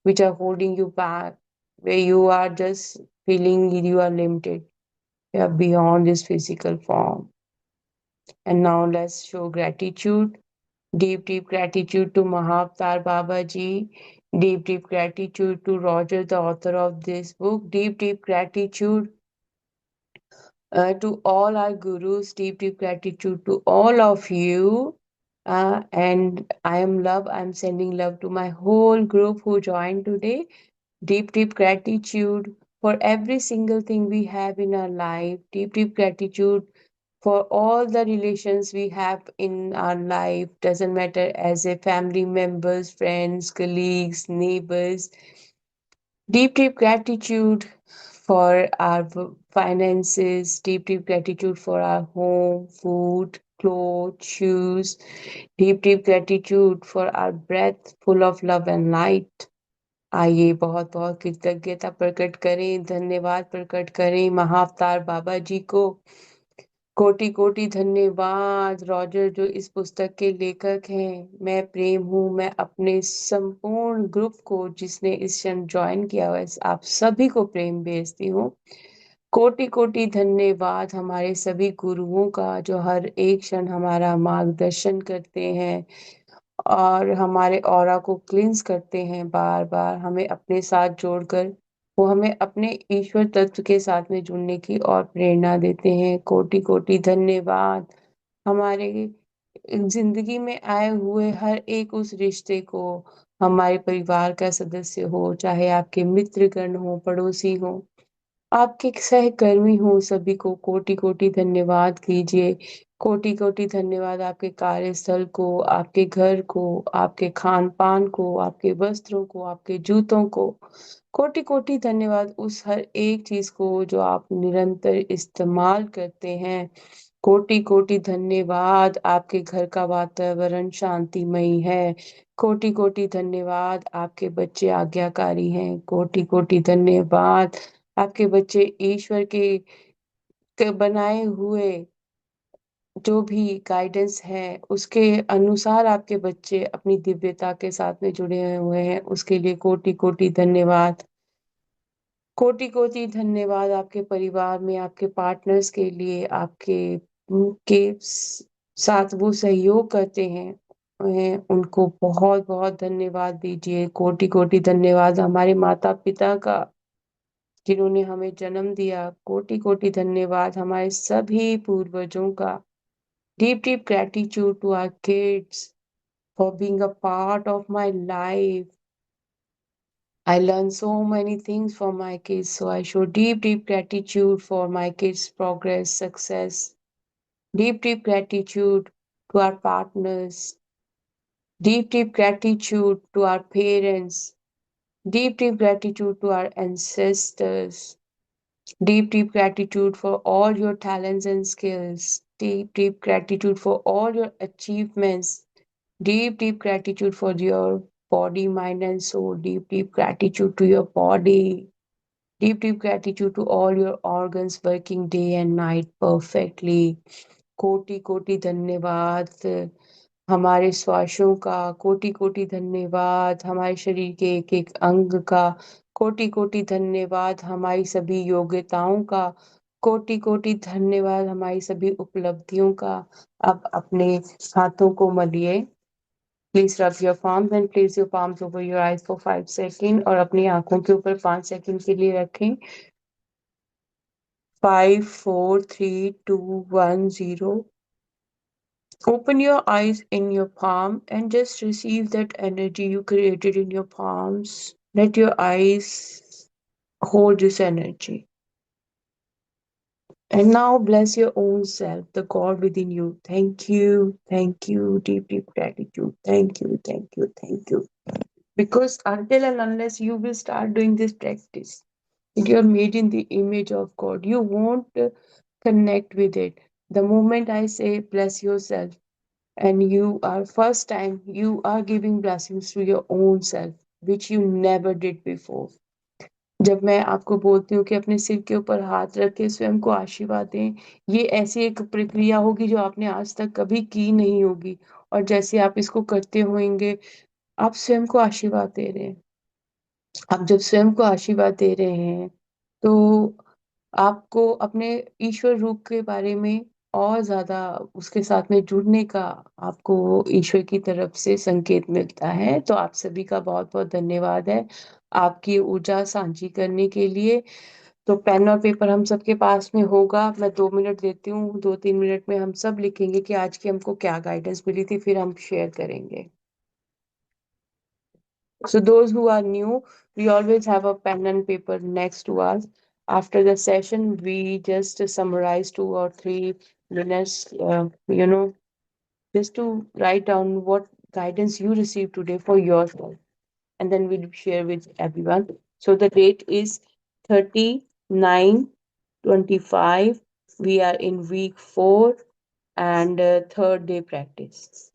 which are holding you back, where you are just feeling you are limited. You are beyond this physical form. And now let's show gratitude. Deep, deep gratitude to Mahavtar Baba Ji. Deep, deep gratitude to Roger, the author of this book. Deep, deep gratitude to all our gurus. Deep, deep gratitude to all of you. And I am love. I'm sending love to my whole group who joined today. Deep, deep gratitude for every single thing we have in our life. Deep, deep gratitude for all the relations we have in our life. Doesn't matter as a family members, friends, colleagues, neighbors. Deep, deep gratitude for our finances. Deep, deep gratitude for our home, food, clothes, shoes. Deep, deep gratitude for our breath full of love and light. आइए बहुत बहुत कृतज्ञता प्रकट करें, धन्यवाद प्रकट करें महाअवतार बाबा जी को। कोटि कोटि धन्यवाद रॉजर जो इस पुस्तक के लेखक हैं। मैं प्रेम हूँ, मैं अपने संपूर्ण ग्रुप को जिसने इस क्षण ज्वाइन किया हुआ है, आप सभी को प्रेम भेजती हूँ। कोटि कोटि धन्यवाद हमारे सभी गुरुओं का जो हर एक क्षण हमारा मार्गदर्शन करते हैं और हमारे ऑरा को क्लींस करते हैं बार बार हमें अपने साथ जोड़कर। वो हमें अपने ईश्वर तत्व के साथ में जुड़ने की और प्रेरणा देते हैं। कोटि कोटि धन्यवाद हमारे जिंदगी में आए हुए हर एक उस रिश्ते को, हमारे परिवार का सदस्य हो, चाहे आपके मित्रगण हो, पड़ोसी हो, आपके सहकर्मी हो, सभी को कोटि कोटि धन्यवाद कीजिए। कोटि कोटि धन्यवाद आपके कार्यस्थल को, आपके घर को, आपके खान पान को, आपके वस्त्रों को, आपके जूतों को। कोटि कोटि धन्यवाद उस हर एक चीज को जो आप निरंतर इस्तेमाल करते हैं। कोटि कोटि धन्यवाद आपके घर का वातावरण शांतिमयी है। कोटि कोटि धन्यवाद आपके बच्चे आज्ञाकारी हैं। कोटि कोटि धन्यवाद आपके बच्चे ईश्वर के बनाए हुए जो भी गाइडेंस है उसके अनुसार आपके बच्चे अपनी दिव्यता के साथ में जुड़े हुए हैं, उसके लिए कोटि कोटि धन्यवाद। कोटि कोटि धन्यवाद आपके परिवार में आपके पार्टनर्स के लिए, साथ वो सहयोग करते हैं, उनको बहुत बहुत धन्यवाद दीजिए। कोटि कोटि धन्यवाद हमारे माता पिता का जिन्होंने हमें जन्म दिया। कोटि कोटि धन्यवाद हमारे सभी पूर्वजों का। Deep deep gratitude to our kids for being a part of my life. I learned so many things from my kids, so I show deep, deep gratitude for my kids' progress, success, deep, deep gratitude to our partners, deep, deep gratitude to our parents, deep, deep gratitude to our ancestors, deep, deep gratitude for all your talents and skills, deep, deep gratitude for all your achievements, deep, deep gratitude for your body, mind, and soul, deep, deep gratitude to your body. Deep, deep gratitude to all your organs working day and night perfectly. कोटि कोटि धन्यवाद हमारे श्वासों का। कोटि कोटि धन्यवाद हमारे शरीर के एक एक अंग का। कोटि कोटि धन्यवाद हमारी सभी योग्यताओं का। कोटि कोटि धन्यवाद हमारी सभी उपलब्धियों का। अब अपने हाथों को मलिए। Please rub your palms and place your palms over your eyes for 5 seconds और अपनी आंखों के ऊपर 5 सेकंड के लिए रखें। 5, 4, 3, 2, 1, 0. Open your eyes in your palm and just receive that energy you created in your palms. Let your eyes hold this energy. And now bless your own self, the God within you. Thank you, deep, deep gratitude. Thank you, thank you. Because until and unless you will start doing this practice, you're made in the image of God. You won't connect with it. The moment I say bless yourself, and you are first time you are giving blessings to your own self, which you never did before. जब मैं आपको बोलती हूँ कि अपने सिर के ऊपर हाथ रख के स्वयं को आशीर्वाद दें, ये ऐसी एक प्रक्रिया होगी जो आपने आज तक कभी की नहीं होगी। और जैसे आप इसको करते होंगे, आप स्वयं को आशीर्वाद दे रहे हैं। आप जब स्वयं को आशीर्वाद दे रहे हैं तो आपको अपने ईश्वर रूप के बारे में और ज्यादा उसके साथ में जुड़ने का आपको ईश्वर की तरफ से संकेत मिलता है। तो आप सभी का बहुत बहुत धन्यवाद है आपकी ऊर्जा साझी करने के लिए। तो पेन और पेपर हम सबके पास में होगा, मैं 2 मिनट देती हूँ, 2-3 मिनट में हम सब लिखेंगे कि आज की हमको क्या गाइडेंस मिली थी, फिर हम शेयर करेंगे। So those who are new, we always have a pen and paper next to us. After the session, we just summarize 2 or 3 minutes, just to write down what guidance you received today for yourself, and then we'll share with everyone. So the date is 39/25. We are in week 4 and third day practice.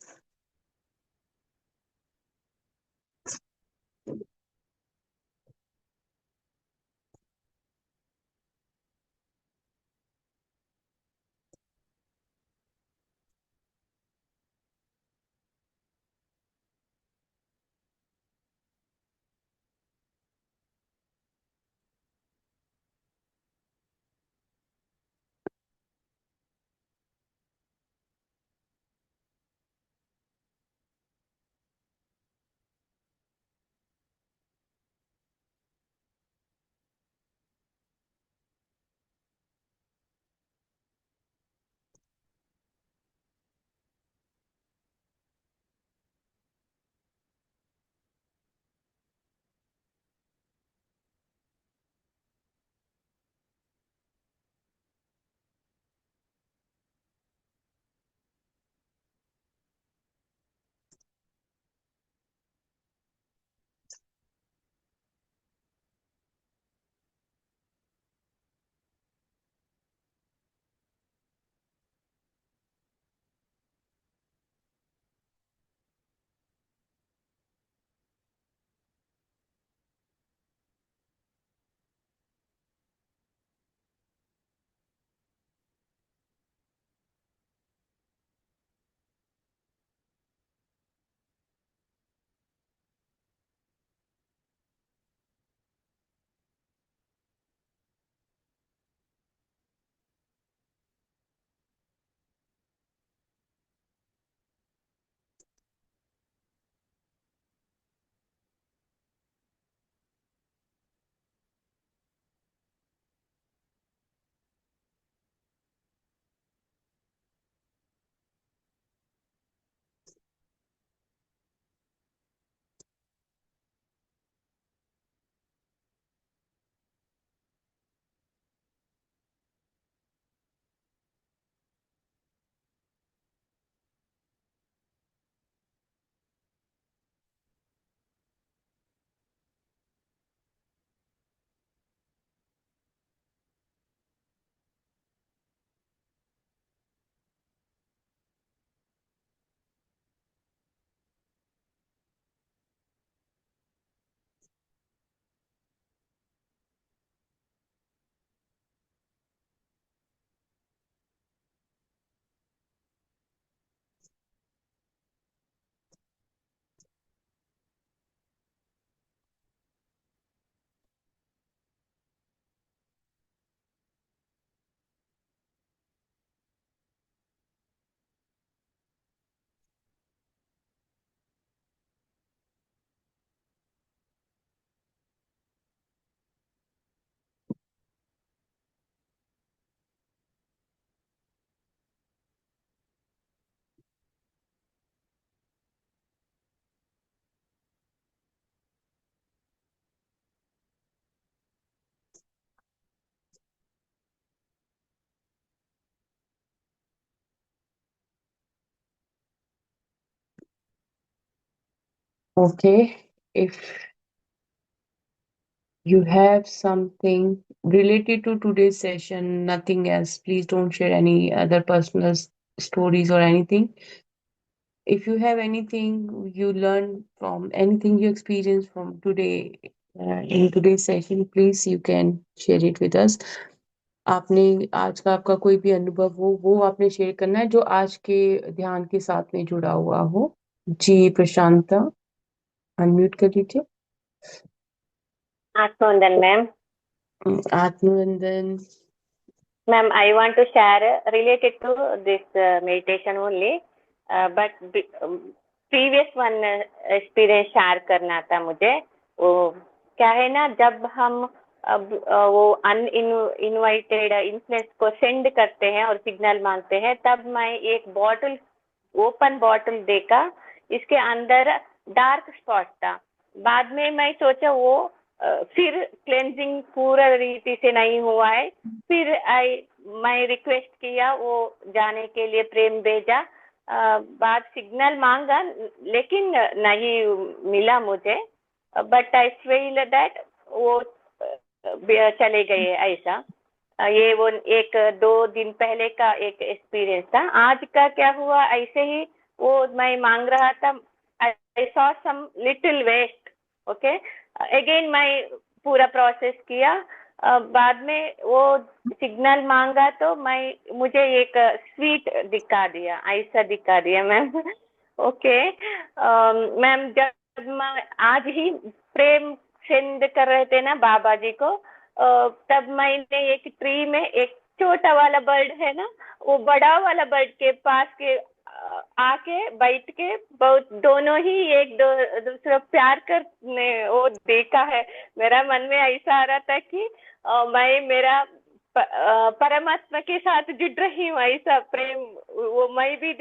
Okay, if you have something related to today's session, nothing else, please don't share any other personal stories or anything. If you have anything you learned from anything you experienced from today in today's session, please you can share it with us. आपने आज का आपका कोई भी अनुभव हो वो आपने शेयर करना है जो आज के ध्यान के साथ में जुड़ा हुआ हो। जी प्रशांता, अनम्यूट कर लीजिए। हाँ, सोनल मैम। आत्मवंदन। Ma'am, I want to share related to this meditation only, but previous one experience share करना था मुझे। वो क्या है ना, जब हम अब वो अन इनवाइटेड इन्फ्लुएंस को सेंड करते हैं और सिग्नल मांगते हैं, तब मैं एक बॉटल, ओपन बॉटल देखा, इसके अंदर डार्क स्पॉट था। बाद में मैं सोचा वो फिर क्लेंजिंग पूरा रीति से नहीं हुआ है। फिर आई मैं रिक्वेस्ट किया, वो जाने के लिए प्रेम भेजा। बाद सिग्नल मांगा, लेकिन नहीं मिला मुझे। बट आई फील दैट वो चले गए ऐसा। ये वो एक 2 दिन पहले का एक एक्सपीरियंस था। आज का क्या हुआ, ऐसे ही वो मैं मांग रहा था, I saw some little waste. Okay, again मैं पूरा प्रोसेस किया। बाद में वो सिग्नल मांगा तो मैं मुझे एक स्वीट दिखा दिया, ऐसा दिखा दिया मैम। ओके मैम, जब मैं आज ही प्रेम सेंड कर रहे थे ना बाबा जी को, तब मैंने एक ट्री में एक छोटा वाला बर्ड है ना, वो बड़ा वाला बर्ड के पास के आके बैठ के बहुत दोनों ही एक दूसरे प्यार करने वो देखा है। मेरा मन में ऐसा आ रहा था कि मैं मेरा परमात्मा के साथ जुड़ रही हूँ, ऐसा प्रेम वो मैं भी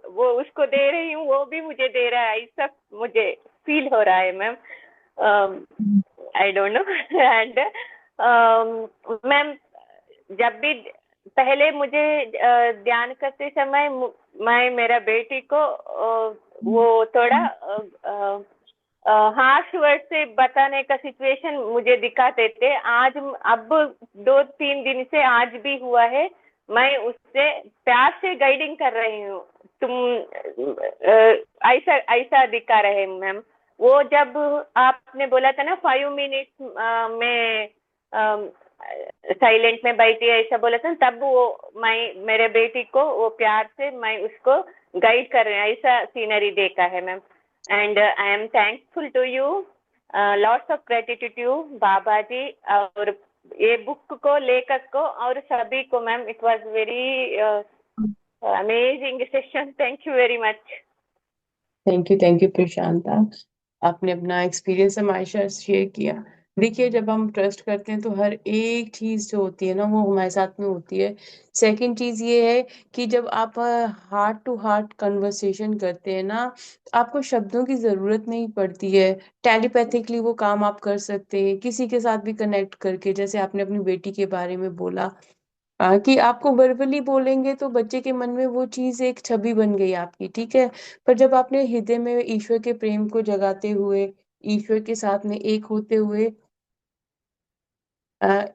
वो उसको दे रही हूँ, वो भी मुझे दे रहा है, ऐसा मुझे फील हो रहा है ma'am. I don't know. And ma'am, जब भी पहले मुझे ध्यान करते समय मैं मेरा बेटी को वो थोड़ा हार्श वर्ड से बताने का सिचुएशन मुझे दिखाते थे। आज अब 2-3 दिन से आज भी हुआ है, मैं उससे प्यार से गाइडिंग कर रही हूँ। तुम ऐसा ऐसा दिखा रहे मैम। वो जब आपने बोला था ना 5 मिनट्स में साइलेंट में बैठी है, ऐसा बोला था, तब वो मैं मेरे बेटी को वो प्यार से मैं उसको गाइड कर रही हूँ, ऐसा सीनरी देखा है ma'am. And I am thankful to you, lots of gratitude you Baba ji, और ये बुक को, लेखक को और सभी को ma'am. It was very amazing session, thank you very much. Thank you Prashanta. आपने अपना एक्सपीरियंस हमारे साथ शेयर किया। देखिए, जब हम ट्रस्ट करते हैं तो हर एक चीज जो होती है ना वो हमारे साथ में होती है। सेकंड चीज ये है कि जब आप हार्ट टू हार्ट कन्वर्सेशन करते हैं ना, आपको शब्दों की जरूरत नहीं पड़ती है। टेलीपैथिकली वो काम आप कर सकते हैं किसी के साथ भी कनेक्ट करके, जैसे आपने अपनी बेटी के बारे में बोला। कि आपको वर्बली बोलेंगे तो बच्चे के मन में वो चीज एक छवि बन गई आपकी, ठीक है। पर जब आपने हृदय में ईश्वर के प्रेम को जगाते हुए, ईश्वर के साथ में एक होते हुए,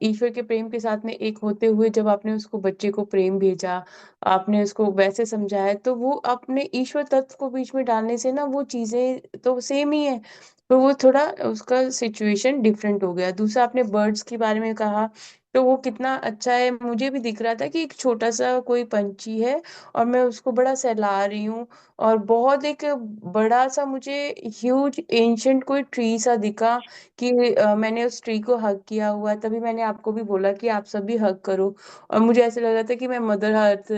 ईश्वर के प्रेम के साथ में एक होते हुए जब आपने उसको, बच्चे को प्रेम भेजा, आपने उसको वैसे समझाया, तो वो अपने ईश्वर तत्व को बीच में डालने से ना वो चीजें तो सेम ही है, तो वो थोड़ा उसका सिचुएशन डिफरेंट हो गया। दूसरा, आपने बर्ड्स के बारे में कहा, तो वो कितना अच्छा है। मुझे भी दिख रहा था कि एक छोटा सा कोई पंछी है और मैं उसको बड़ा सहला रही हूँ, और बहुत एक बड़ा सा मुझे ह्यूज एंशंट कोई ट्री सा दिखा, कि मैंने उस ट्री को हग किया हुआ। तभी मैंने आपको भी बोला कि आप सब भी हग करो, और मुझे ऐसे लग रहा था कि मैं मदर अर्थ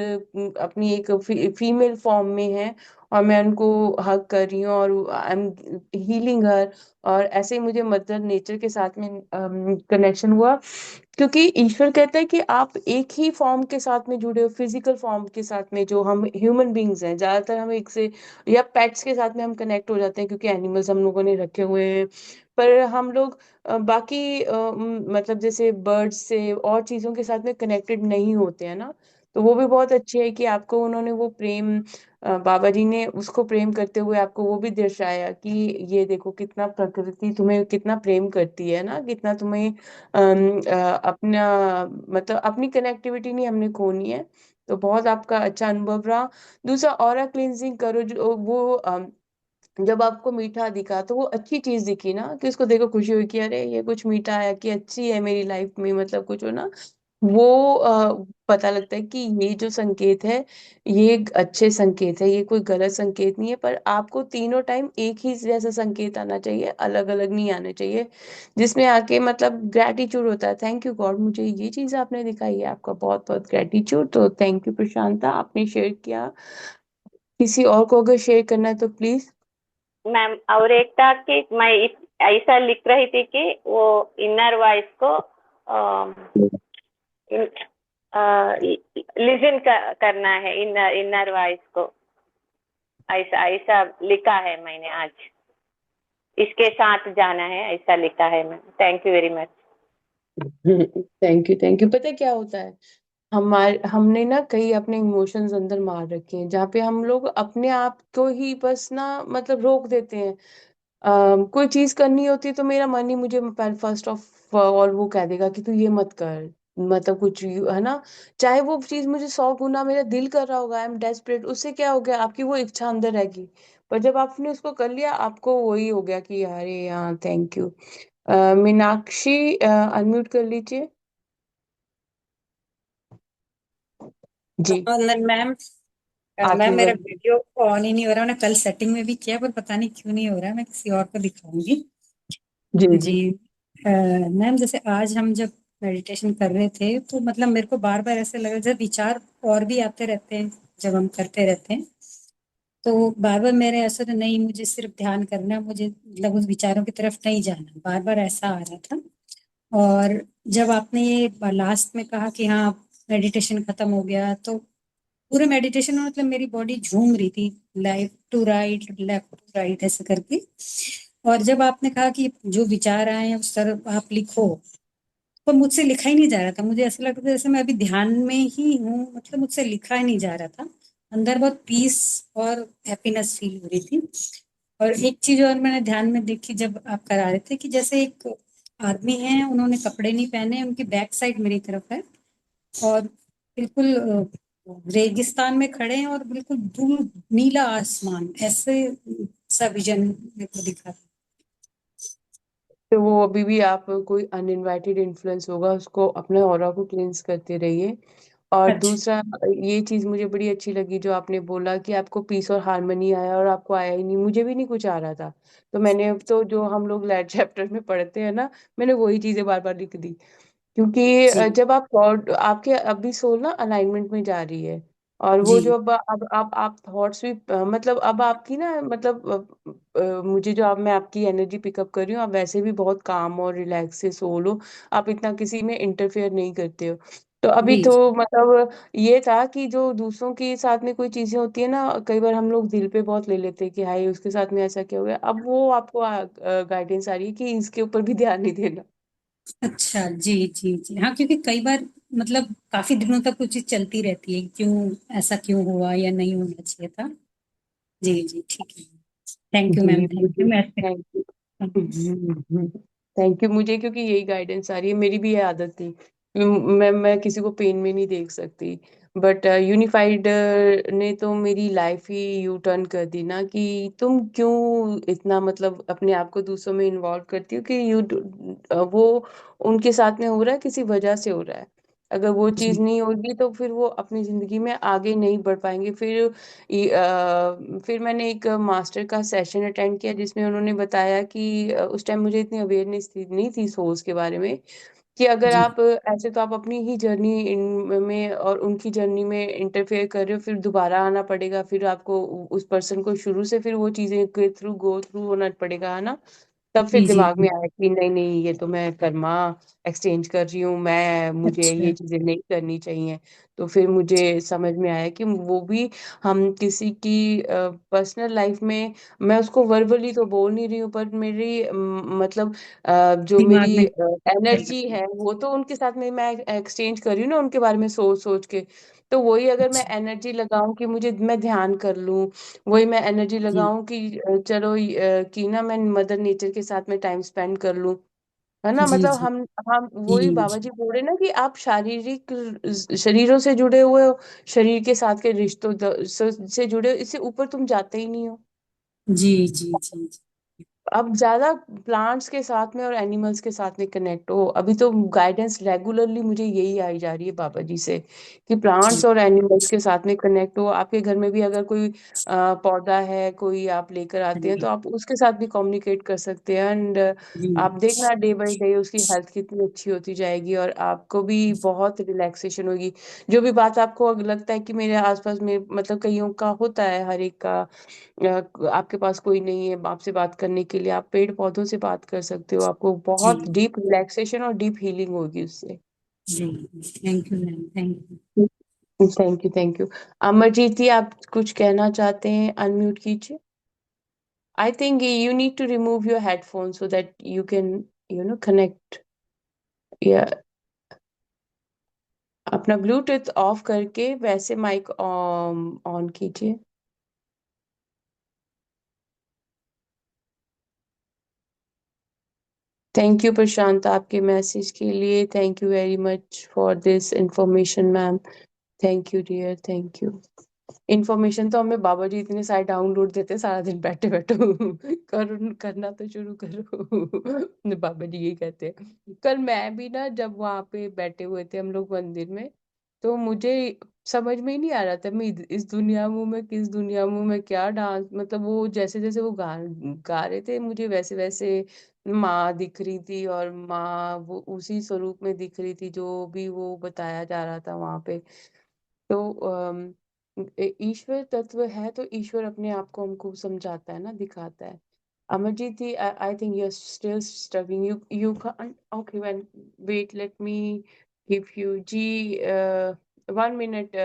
अपनी एक फीमेल फॉर्म में है, और मैं उनको हग कर रही हूँ और आई एम हीलिंग हर। और ऐसे ही मुझे मदर नेचर के साथ में कनेक्शन हुआ, क्योंकि ईश्वर कहता है कि आप एक ही फॉर्म के साथ में जुड़े हो, फिजिकल फॉर्म के साथ में। जो हम ह्यूमन बींग्स हैं, ज्यादातर हम एक से, या पेट्स के साथ में हम कनेक्ट हो जाते हैं क्योंकि एनिमल्स हम लोगों ने रखे हुए हैं। पर हम लोग बाकी मतलब जैसे बर्ड्स से और चीजों के साथ में कनेक्टेड नहीं होते हैं ना। तो वो भी बहुत अच्छे है कि आपको उन्होंने वो प्रेम, बाबा जी ने उसको प्रेम करते हुए आपको वो भी दर्शाया कि ये देखो कितना प्रकृति तुम्हें कितना प्रेम करती है ना, कितना तुम्हें अपना, मतलब अपनी कनेक्टिविटी नहीं हमने खोनी है। तो बहुत आपका अच्छा अनुभव रहा। दूसरा, ऑरा क्लींजिंग करो, जो वो जब आपको मीठा दिखा तो वो अच्छी चीज दिखी ना, कि उसको देखो खुशी हुई कि अरे ये कुछ मीठा है, कि अच्छी है मेरी लाइफ में, मतलब कुछ हो ना। वो पता लगता है कि ये जो संकेत है ये एक अच्छे संकेत है, ये कोई गलत संकेत नहीं है। पर आपको तीनों टाइम एक ही जैसा संकेत आना चाहिए, अलग अलग नहीं आने चाहिए, जिसमें आके मतलब ग्रेटिट्यूड होता है। थैंक यू गॉड, मुझे ये चीज आपने दिखाई है, आपका बहुत बहुत ग्रेटिट्यूड। तो थैंक यू प्रशांता, आपने शेयर किया। किसी और को अगर शेयर करना है तो प्लीज। मैम और एक था कि मैं ऐसा लिख रही थी कि वो इनर वॉइस को लिसन करना है, इनर वॉइस को, ऐसा ऐसा लिखा है मैंने आज। इसके साथ जाना है ऐसा लिखा है ma'am. Thank you very much. Thank you thank you. पता है क्या होता है, हमारे हमने ना कई अपने इमोशंस अंदर मार रखे हैं, जहाँ पे हम लोग अपने आप को ही बस ना मतलब रोक देते हैं। कोई चीज करनी होती है तो मेरा मन ही मुझे फर्स्ट ऑफ ऑल वो कह देगा कि तू ये मत कर, मतलब कुछ है ना। चाहे वो चीज मुझे 100 गुना मेरा दिल कर रहा होगा, आई एम डेस्परेट, उससे क्या हो गया, आपकी वो इच्छा अंदर रहेगी। पर जब आपने उसको कर लिया, आपको वही हो गया कि अरे हाँ थैंक यू। मीनाक्षी अनम्यूट कर लीजिए। जी, मैम मैम आगे मेरा बढ़। वीडियो ऑन ही नहीं हो रहा। मैंने कल सेटिंग में भी किया पर पता नहीं क्यों नहीं हो रहा। मैं किसी और को दिखाऊंगी। जी जी। जी मैम जैसे आज हम जब मेडिटेशन कर रहे थे तो मतलब मेरे को बार बार ऐसे लगा जैसे विचार और भी आते रहते हैं जब हम करते रहते हैं। तो बार बार मेरे ऐसा तो नहीं, मुझे सिर्फ ध्यान करना है, मुझे मतलब उस विचारों की तरफ नहीं जाना, बार बार ऐसा आ रहा था। और जब आपने ये लास्ट में कहा कि हाँ मेडिटेशन खत्म हो गया, तो पूरे मेडिटेशन में मतलब मेरी बॉडी झूम रही थी, लेफ्ट टू राइट ऐसे करके। और जब आपने कहा कि जो विचार आए हैं उस तरफ आप लिखो, पर मुझसे लिखा ही नहीं जा रहा था। मुझे ऐसा लगता था जैसे मैं अभी ध्यान में ही हूँ, मतलब मुझसे लिखा ही नहीं जा रहा था। अंदर बहुत पीस और हैप्पीनेस फील हो रही थी। और एक चीज और मैंने ध्यान में देखी जब आप करा रहे थे कि जैसे एक आदमी है, उन्होंने कपड़े नहीं पहने, उनकी बैक साइड मेरी तरफ है और बिल्कुल रेगिस्तान में खड़े हैं और बिल्कुल दूर नीला आसमान, ऐसे सा विजन मेरे को दिखा। तो वो अभी भी आप कोई अनइनवाइटेड इन्फ्लुएंस होगा, उसको अपने ऑरा को क्लींस करते रहिए। और अच्छा। दूसरा, ये चीज मुझे बड़ी अच्छी लगी जो आपने बोला कि आपको पीस और हार्मनी आया, और आपको आया ही नहीं, मुझे भी नहीं कुछ आ रहा था। तो मैंने अब तो जो हम लोग लैट चैप्टर में पढ़ते हैं ना, मैंने वही चीजें बार बार लिख दी। क्योंकि जी जब आप थॉट आपके अभी सोल ना अलाइनमेंट में जा रही है, और वो जी जो अब आप थॉट्स भी मतलब अब आपकी ना मतलब मुझे जो अब मैं आपकी एनर्जी पिकअप कर रही हूँ, आप वैसे भी बहुत काम और रिलैक्स से सोल हो, आप इतना किसी में इंटरफेयर नहीं करते हो। तो अभी जी तो जी। मतलब ये था कि जो दूसरों के साथ में कोई चीजें होती है ना, कई बार हम लोग दिल पे बहुत ले लेते हैं कि हाय उसके साथ में ऐसा क्या हो गया। अब वो आपको गाइडेंस आ रही है कि इसके ऊपर भी ध्यान नहीं देना। अच्छा जी जी जी। हाँ क्योंकि कई बार मतलब काफी दिनों तक कुछ चीज चलती रहती है, क्यों ऐसा क्यों हुआ या नहीं होना चाहिए था। जी जी ठीक है। थैंक यू मैम, जी थैंक मुझे यू। मैं थैंक यू। Thank you. मुझे क्योंकि यही गाइडेंस आ रही है, मेरी भी ये आदत थी। मैं किसी को पेन में नहीं देख सकती। बट यूनिफाइड ने तो मेरी लाइफ ही यू टर्न कर दी ना, कि तुम क्यों इतना मतलब अपने आप को दूसरों में इन्वॉल्व करती हो, कि वो उनके साथ में हो रहा है किसी वजह से हो रहा है। अगर वो चीज जी नहीं होगी तो फिर वो अपनी जिंदगी में आगे नहीं बढ़ पाएंगे। फिर मैंने एक मास्टर का सेशन अटेंड किया, जिसमें उन्होंने बताया कि उस टाइम मुझे इतनी अवेयरनेस नहीं थी सोल्स के बारे में, कि अगर जी आप ऐसे तो आप अपनी ही जर्नी इन में और उनकी जर्नी में इंटरफेयर कर रहे हो, फिर दोबारा आना पड़ेगा, फिर आपको उस पर्सन को शुरू से फिर वो चीजें गो थ्रू होना पड़ेगा, है ना। तब फिर जी जी दिमाग में जी। आया कि नहीं नहीं, ये तो मैं कर्मा एक्सचेंज कर रही हूँ, मैं मुझे अच्छा। ये चीजें नहीं करनी चाहिए। तो फिर मुझे समझ में आया कि वो भी हम किसी की पर्सनल लाइफ में, मैं उसको वर्बली तो बोल नहीं रही हूँ, पर मेरी मतलब जो दिमाग मेरी में चल एनर्जी रही है। है वो तो उनके साथ में मैं एक्सचेंज कर रही हूँ ना, उनके बारे में सोच सोच के। तो वही अगर मैं अच्छा। एनर्जी लगाऊं कि मुझे मैं ध्यान कर लूं, वही मैं एनर्जी जी लगाऊं कि चलो कि ना मैं मदर नेचर के साथ में टाइम स्पेंड कर लूं, है ना। जी मतलब जी हम वही जी बाबा जी जी बोल रहे हैं ना कि आप शारीरिक शरीरों से जुड़े हुए हो, शरीर के साथ के रिश्तों से जुड़े हो, इससे ऊपर तुम जाते ही नहीं हो। जी जी जी जी। अब ज्यादा प्लांट्स के साथ में और एनिमल्स के साथ में कनेक्ट हो। अभी तो गाइडेंस रेगुलरली मुझे यही आई जा रही है बाबा जी से कि जी प्लांट्स और एनिमल्स के साथ में कनेक्ट हो। आपके घर में भी अगर कोई पौधा है, कोई आप लेकर हाँ आते हैं, तो जी आप उसके साथ भी कम्युनिकेट कर सकते हैं। एंड जी आप देखना डे बाय डे उसकी हेल्थ कितनी अच्छी होती जाएगी और आपको भी बहुत रिलैक्सेशन होगी। जो भी बात आपको लगता है कि मेरे आसपास में, मतलब कईयों का होता है, हर एक का, आपके पास कोई नहीं है आपसे बात करने के लिए, आप पेड़ पौधों से बात कर सकते हो। आपको जी बहुत डीप रिलैक्सेशन और डीप हीलिंग होगी उससे। जी thank you ma'am thank you thank you, thank you. Amarjeet ji, आप कुछ कहना चाहते हैं? अनम्यूट कीजिए। I think you need to remove your headphone so that you can connect, या अपना ब्लूटूथ ऑफ करके वैसे माइक ऑन कीजिए। थैंक यू प्रशांत, आपके मैसेज के लिए। Thank you very much for this information ma'am. Thank you dear, thank you. Information तो हमें बाबा जी इतने सारे डाउनलोड देते हैं सारा दिन बैठे बैठो। करना तो शुरू करो। बाबा जी यही कहते हैं। कल मैं भी ना जब वहां पे बैठे हुए थे हम लोग मंदिर में, तो मुझे समझ में ही नहीं आ रहा था मैं इस दुनिया में हूँ, मैं किस दुनिया में हूँ, मैं क्या डांस, मतलब वो जैसे जैसे वो गा रहे थे, मुझे वैसे वैसे माँ दिख रही थी और माँ वो उसी स्वरूप में दिख रही थी जो भी वो बताया जा रहा था वहां पे। तो ईश्वर तत्व है तो ईश्वर अपने आप को हमको समझाता है ना, दिखाता है। Amarjeet ji, I think you are still struggling, you can't, okay when, wait let me give you जी 1 minute,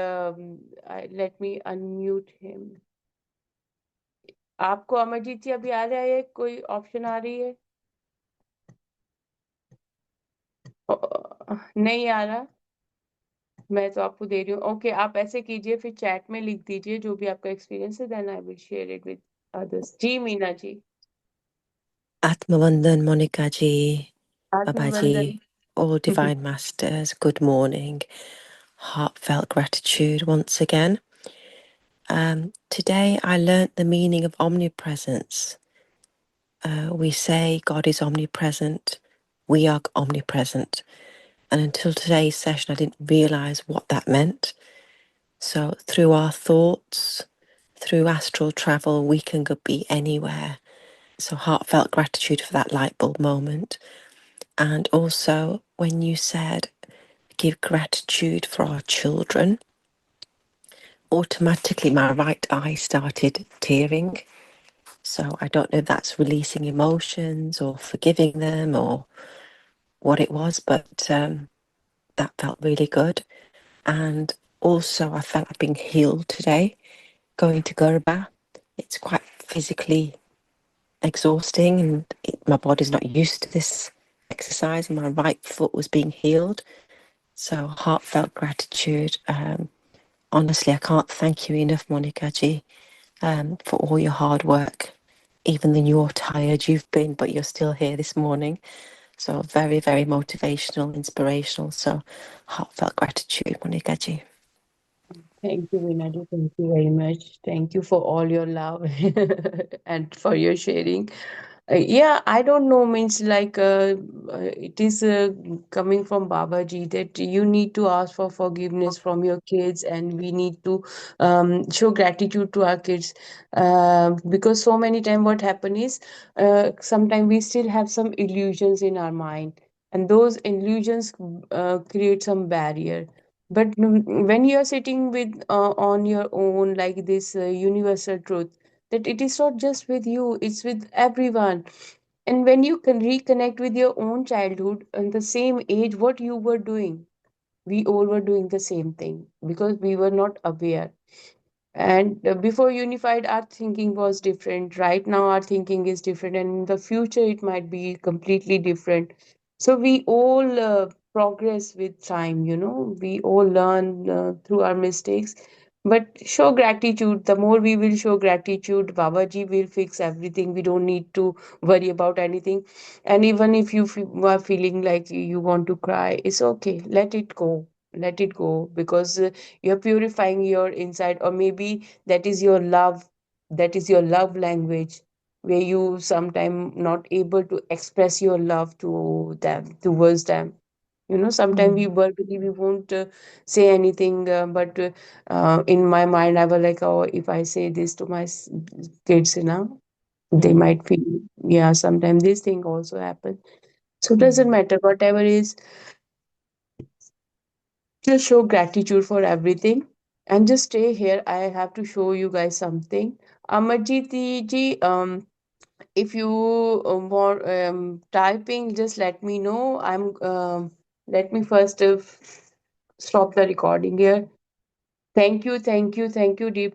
let me unmute him. आपको अमरजीत जी अभी आ रहा है, कोई ऑप्शन आ रही है? नहीं आ रहा। मैं तो आपको दे रही हूँ। ओके, आप ऐसे कीजिए, फिर चैट में लिख दीजिए जो भी आपका एक्सपीरियंस है, then I will share it with others. जी Meena ji. Atmavandan, Monica ji, आत्मबंधन। Babaji, all divine masters, good morning. Heartfelt gratitude once again. Today I learnt the meaning of omnipresence. We say God is omnipresent, we are omnipresent. And until today's session, I didn't realize what that meant. So through our thoughts, through astral travel, we can be anywhere. So heartfelt gratitude for that light bulb moment. And also, when you said give gratitude for our children, automatically my right eye started tearing. So I don't know if that's releasing emotions or forgiving them or what it was, but that felt really good. And also, I felt like being healed today, going to Garba. It's quite physically exhausting, and my body's not used to this exercise, and my right foot was being healed. So heartfelt gratitude. Honestly, I can't thank you enough, Monica G, for all your hard work. Even though you're tired, you've been, but you're still here this morning. So very, very motivational, inspirational. So heartfelt gratitude, Monica G. Thank you, Vinadu. Thank you very much. Thank you for all your love and for your sharing. Yeah, I don't know, means like it is coming from Baba Ji that you need to ask for forgiveness from your kids, and we need to show gratitude to our kids, because so many times what happen is sometimes we still have some illusions in our mind, and those illusions create some barrier. But when you are sitting with on your own, like this universal truth, that it is not just with you, it's with everyone. And when you can reconnect with your own childhood and the same age, what you were doing, we all were doing the same thing because we were not aware. And before unified, our thinking was different. Right now, our thinking is different, and in the future, it might be completely different. So we all progress with time, we all learn through our mistakes. But show gratitude. The more we will show gratitude, Babaji will fix everything. We don't need to worry about anything. And even if you are feeling like you want to cry, it's okay. Let it go. Let it go, because you're purifying your inside, or maybe that is your love, that is your love language. where you sometimes not able to express your love to them, towards them. Sometimes we verbally we won't say anything, but in my mind I was like, oh, if I say this to my kids, they might feel, yeah, sometimes this thing also happen. So it doesn't matter whatever is, just show gratitude for everything and just stay here. I have to show you guys something. Amarjit ji, if you want typing, just let me know. Let me first stop the recording here. Thank you, thank you, thank you, deep